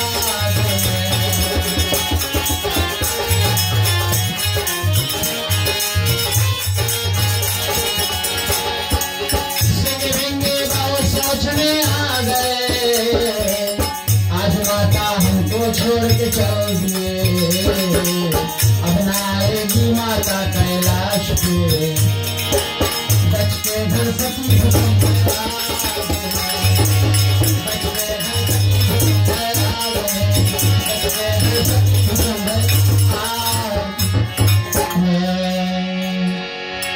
सोचने आ गए आज माता हमको छोड़ के चल दिए। अब ना आएगी माता कैलाश पे, दक्ष के घर सती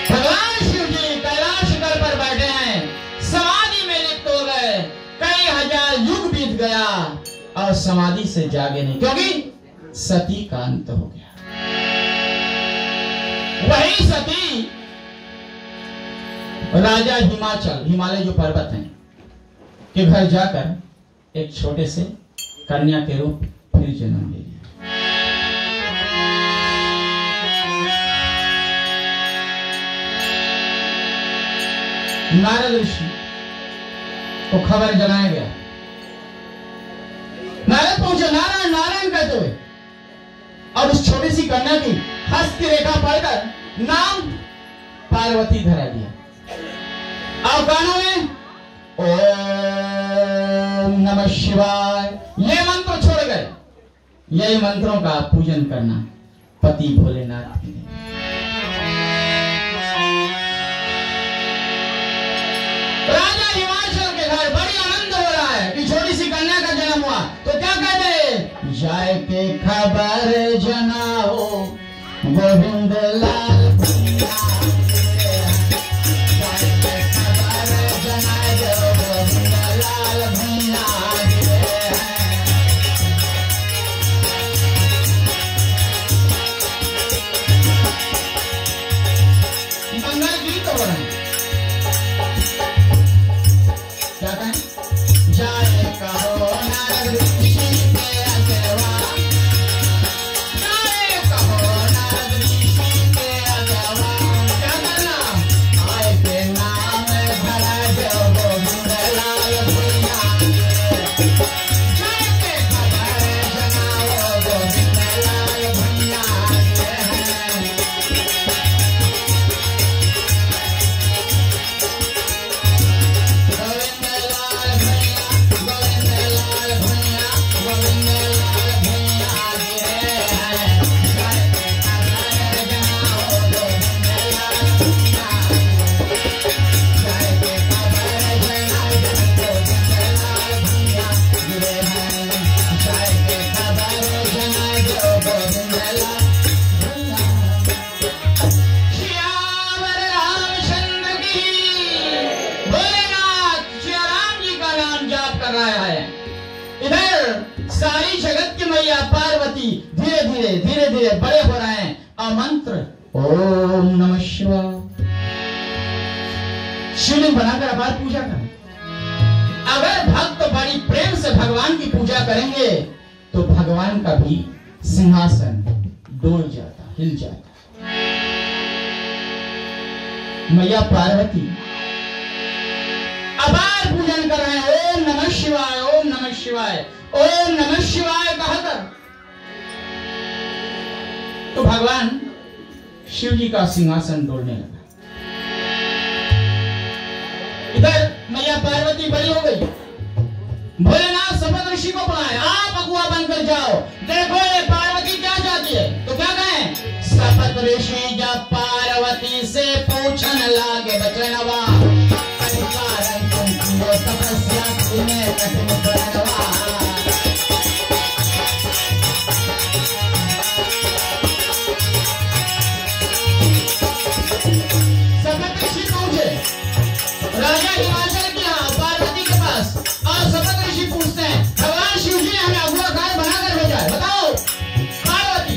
भगवान शिव जी कैलाश घर पर बैठे हैं। और समाधि से जागे नहीं, क्योंकि सती का अंत हो गया। वही सती राजा हिमाचल, हिमालय जो पर्वत हैं, के घर जाकर एक छोटे से कन्या के रूप फिर जन्म ले लिया। नारद ऋषि को खबर जनाया गया। नारद पहुंचे, नारायण नारायण कहते हुए, और उस छोटी सी कन्या की हस्त रेखा पढ़कर नाम पार्वती धरा दिया। और गानों में ओम नमः शिवाय ये मंत्र छोड़ गए। यही मंत्रों का पूजन करना पति भोलेनाथ के लिए। राजा हिमाचल के घर बड़ी आनंद हो रहा है कि छोटी सी कन्या का जन्म हुआ, तो क्या कहते हैं, जाए के खबर जनाओ गोविंद लाल भैया, जाए के खबर जनाओ गोविंद लाल भैया। मंगल गीत हो रहे हैं, क्या कहें, जाए कहो नारद ऋषि के अगवा, जाए कहो नारद ऋषि के अगवा, क्या करना, आए के नाम भरा जो गोविंद लाल भैया, जाए के खबर जनाओ गोविंद लाल भैया। सारी जगत की मैया पार्वती धीरे धीरे बड़े हो रहे हैं। और मंत्र ओम नमः शिवाय शिवलिंग बनाकर अपार पूजा करें। अगर भक्त बड़ी प्रेम से भगवान की पूजा करेंगे तो भगवान का भी सिंहासन डोल जाता, हिल जाता। मैया पार्वती अपार पूजन कर रहे हैं। ओम नमः शिवाय, ओम नमः शिवाय, ओम नमः शिवाय कहकर तो भगवान शिव जी का सिंहासन डोलने लगा। इधर मैया पार्वती बड़ी हो गई। भोलेनाथ सपत ऋषि को बुलाए, आप अगुआ बनकर जाओ, देखो ये पार्वती क्या चाहती है। तो क्या कहें, सपत ऋषि जब पार्वती से पूछन लागे बचनवा, तपस्या कठिन करनवा। सपत ऋषि पहुंचे राजा हिमाचल के यहाँ पार्वती के पास, और सपत ऋषि पूछते हैं, भगवान शिव जी ने हमें अगुआ काय बनाकर भेजा है, बताओ पार्वती।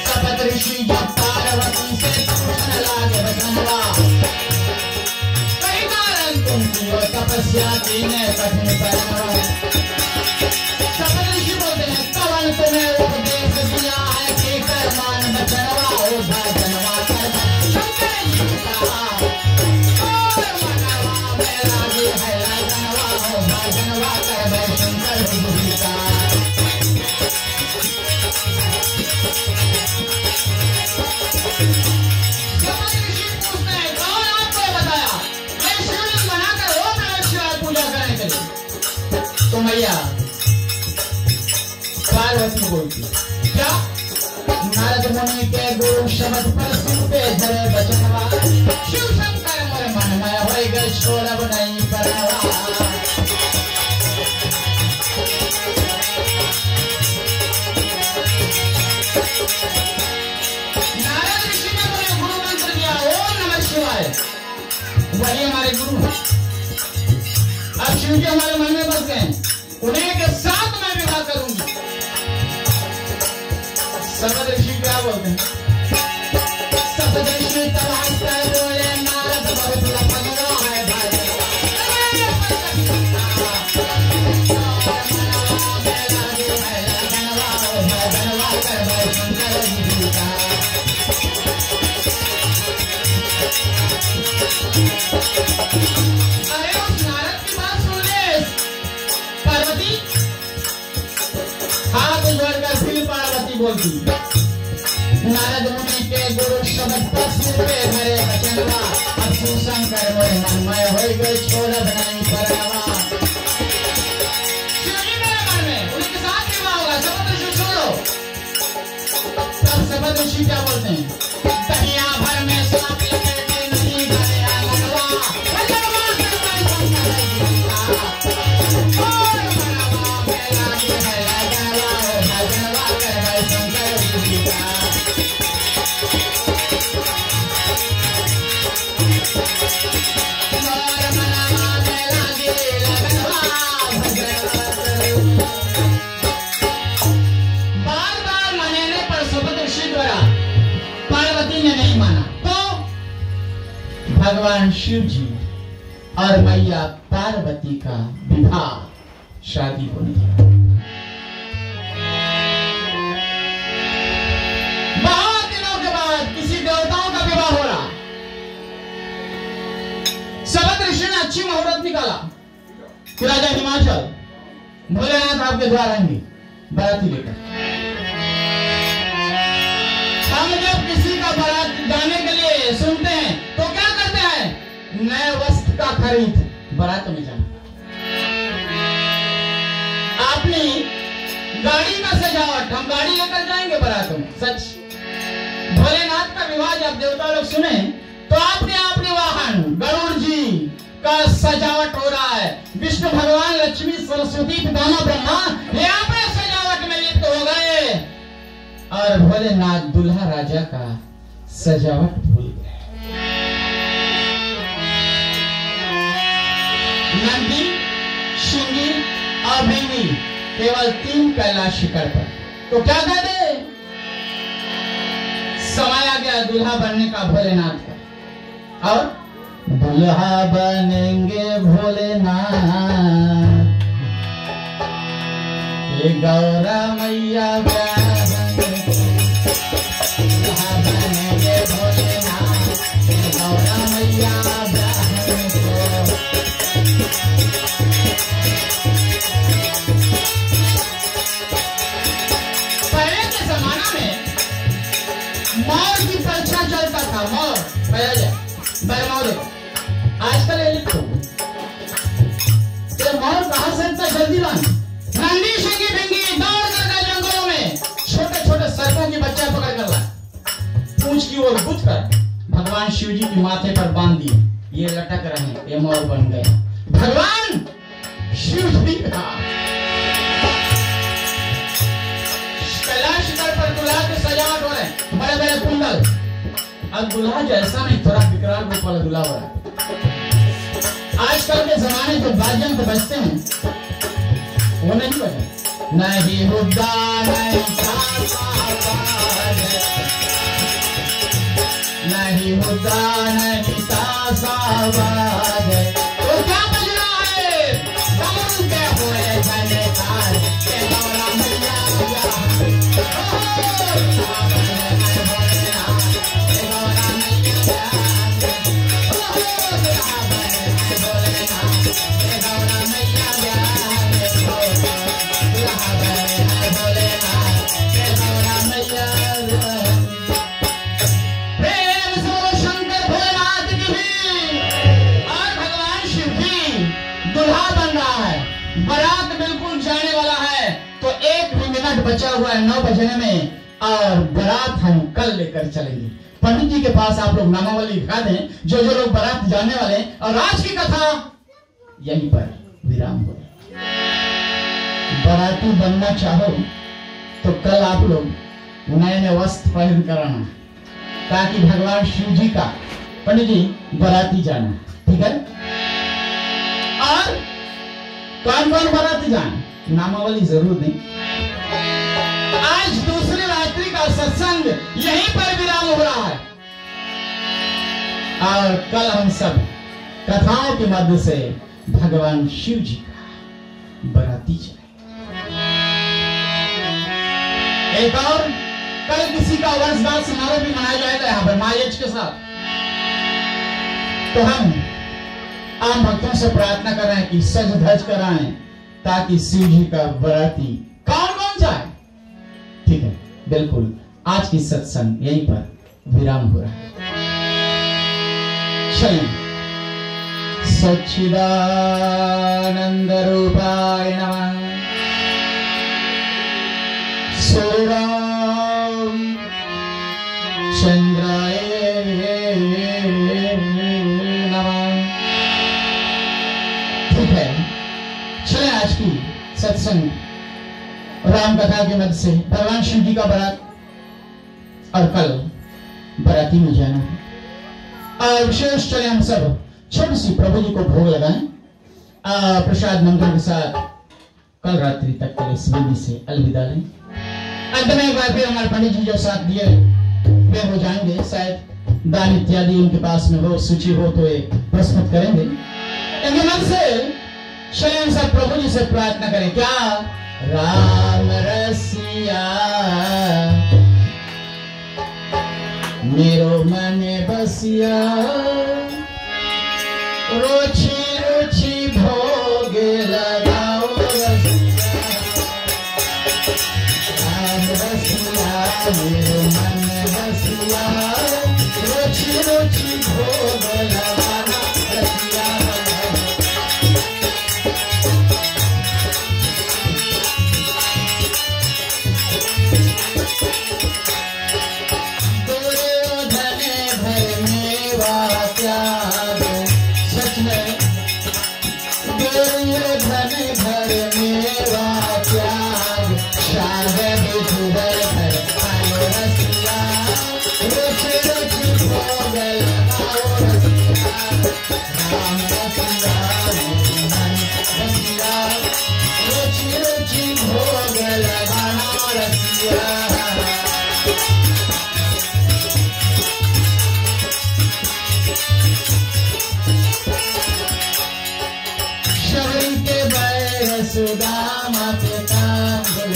सपत ऋषि जब पार्वती से पूछने लागे बचनवा, कई कारण तुम कियो तपस्या कीने कठिन करनवा। सपत ऋषि बोलते हैं, कवन तुम्हें उपदेश दिया है कि कर्मान बचनवा, ओ भजनवा कर शंकर जी कहा, और मनवा में लागी है लगनवा, ओ भजनवा कर शंकर जी कहा। सपत ऋषि पूछते हैं, कौन आपको बताया मैं शिवलिंग बनाकर ओम नमः शिवाय पूजा करने के लिए। तो मैया पार्वती बोलती, क्या नारद मुनि के गुरु शब्द पर सुनते धरे बचनवा, शिव शंकर मोर मन में होई गए छोड़ब नहीं करनवा। नारद ऋषि ने मुझे गुरु मंत्र दिया ओम नमः शिवाय, वही हमारे गुरु हैं। अब शिव जी हमारे मन में बस गए, उन्हीं के साथ मैं विवाह करूंगा। बोलते हैं? सप्तऋषि तब हंसकर बोले नारद बहुत लफंगा है भाई। अरे उस नारद की बात सुन ले पार्वती। हाथ जोड़कर फिर पार्वती बोलती, नारद मुनि के गुरु शब्द पर सिर पे धरे बचनवा, अब सुशंकर मोरे मनमय हो गए छोड़ब नहीं परनवा। शिवजी मेरे मन में उनके साथ विवाह होगा, सप्तऋषि छोड़ो। तब सप्तऋषि क्या बोलते हैं? दहिया भर में सांप लपेटे नहीं गए आंगनवा, भगवान शंकर संकर और मनवा में लागी है लगनवा, भगनवा कर है शंकर जी का। बार बार मनाने पर सप्तऋषि द्वारा पार्वती ने नहीं माना, तो भगवान शिव जी और मैया पार्वती का विवाह शादी होने लगा। बहुत दिनों के बाद किसी देवताओं का विवाह हो रहा। सप्तऋषि ने अच्छी मुहूर्त निकाला कि राजा हिमाचल भोलेनाथ आपके द्वार आएंगे बाराती लेकर। हम जब किसी का बारात जाने के लिए सुनते हैं तो क्या करते हैं? नए वस्त्र का खरीद बारात में जाना, अपनी गाड़ी का सजावट, हम गाड़ी लेकर जाएंगे बारात में। सच, भोलेनाथ का विवाह जब देवता लोग सुने तो अपने वाहन गरुड़ जी का सजावट हो रहा है। विष्णु भगवान, लक्ष्मी, सरस्वती, पितामह ब्रह्मा यहाँ पे सजावट में लिप्त हो गए और भोलेनाथ दुल्हा राजा का सजावट भूल गए। नंदी, शिंगी और भृंगी केवल 3 कैलाश शिखर पर। तो क्या कहते? समय आ गया दुल्हा बनने का भोलेनाथ का, और दुल्हा बनेंगे भोलेनाथ, ये गौरा मैया दुल्हा बनेंगे भोलेनाथ, ये गौरा मैया पहले के जमाना में मोर की परीक्षा चलता था। मोर पहले आजकल ये लिखो मोर कहां से इतना जल्दी बन? नंदी, शिंगी, भिंगी दौड़ कर जंगलों में छोटे छोटे सर्पों की बच्चा पकड़ कर लाए, पूंछ की ओर गुथ कर भगवान शिव जी के माथे पर बांध दिए। ये लटक रहे हैं, ये मोर बन गए भगवान शिव जी का। कैलाश शिखर पर दुल्हा की सजावट हो रहे, बड़े बड़े कुंडल। अब दुल्हा जैसा नहीं, थोड़ा विकराल रूप वाला दुल्हा हो रहा है। आजकल के जमाने जो वाद्यंत्र बजते हैं वो नहीं बजे। नहीं हुद्दा नहीं सासाबाद, नहीं हुद्दा नहीं सासाबाद, तो क्या बज रहा है? डमरू के हुए जयकार के गौरा मैया बचा हुआ है 9 बजने में, और बारात हम कल लेकर चलेंगे। पंडित जी के पास आप लोग नामावली लिखा दें जो जो लोग बारात जाने वाले, और आज की कथा यहीं पर विराम हो। बाराती बनना चाहो तो कल आप लोग नए नए वस्त्र पहन कर आना, ताकि भगवान शिव जी का पंडित जी बाराती जाना, ठीक है? और कौन कौन बाराती जाए नामावली जरूर दें। आज दूसरी रात्रि का का सत्संग यहीं पर विराम हो रहा है और कल हम सब कथाओं के मध्य से भगवान शिव जी का बराती चले। एक और कल किसी का वर्षगांठ समारोह भी मनाया जाएगा यहाँ पर मायज के साथ। तो हम आम भक्तों से प्रार्थना कर रहे हैं कि सज धज कर आए ताकि शिव जी का बराती कौन कौन जाए। ठीक है, बिल्कुल आज की सत्संग यहीं पर विराम हो रहा है। चलिए, सच्चिदानंद रूपाय नमः। श्रीराम चंद्राय नमः। ठीक है, चले आज की सत्संग राम कथा के मध्य से भगवान शिव जी का बारात और कल बाराती में जाना है। और विशेष चले हम सब छोटी सी प्रभु जी को भोग लगाएं प्रसाद मंत्र के साथ। कल रात्रि तक के लिए इस वेदी से अलविदा लें। अंत में एक बार फिर हमारे पंडित जी जो साथ दिए वे हो जाएंगे, शायद दान इत्यादि उनके पास में हो, सूची हो तो ये प्रस्तुत करेंगे। इनके मन से स्वयं सब प्रभु जी से प्रार्थना करें। क्या राम रसिया मेरो मन बसिया, रुचि रुचि भोग लगाओ रसिया। राम रसिया मेरो मन बसिया, रुचि रुचि भोग लगाना रसिया। सच में दुर्योधन भर मेरा त्याग, शारद विधुर भर आयो रसिया। रुचि रुचि भोग लगाओ रसिया। राम रसिया मेरो मन बसिया, रुचि रुचि भोग लगाना रसिया। सुदामा के काबुल,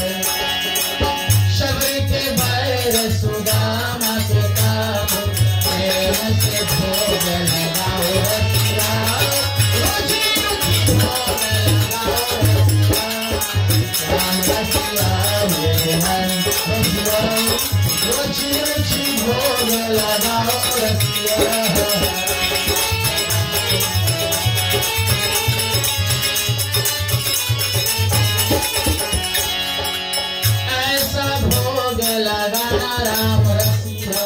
शबरी के बैर सुदामा के काबुल, प्रेम से भोग लगाओ रसिया। रुचि रुचि भोग लगाओ रसिया। राम रसिया मेरे मन बसिया, रुचि रुचि भोग लगाओ रसिया। लगाना राम रसिया,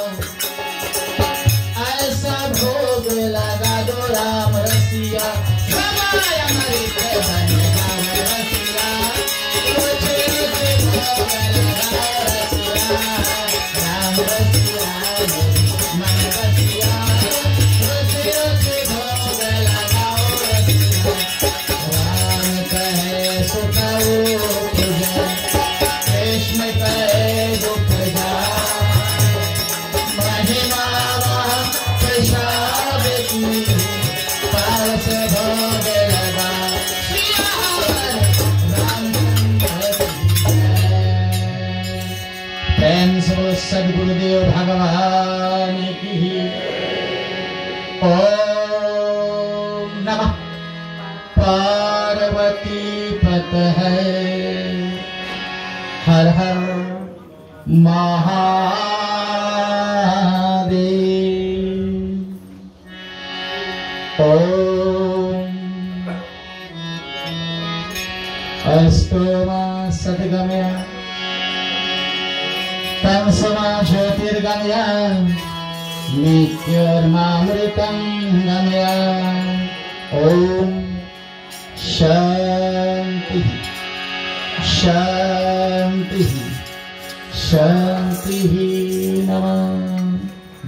ऐसा भोग लगा दो राम रसिया। समय अमृत बन राम रसिया, रुचि रुचि भोग लगाओ रसिया। राम रसिया मन बसिया, रुचि रुचि भोग लगाओ रसिया। राम कहे सुखाओ तुझे, कृष्ण कहे दुख जा, महिमा प्रसाद की पास भोग लगा। प्रेम से सद्गुरुदेव भगवान की। ओम नमः पार्वती पतये हर हर महादेव। ओम अस्तु मा सद्गमय तमसमा ज्योतिर्गमय नित्यर्मामृतं गमय। ओम शांति शांति शांति। नमः।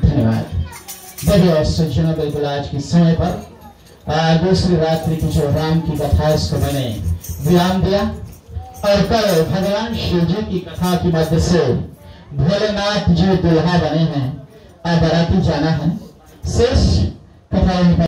धन्यवाद। देखिए सज्जनों, बिल्कुल आज के समय पर दूसरी रात्रि की जो राम की कथा है उसको मैंने विराम दिया और कल भगवान शिव जी की कथा के मध्य से भोलेनाथ जी दुल्हा बने हैं, अब बाराती जाना है। शेष कथा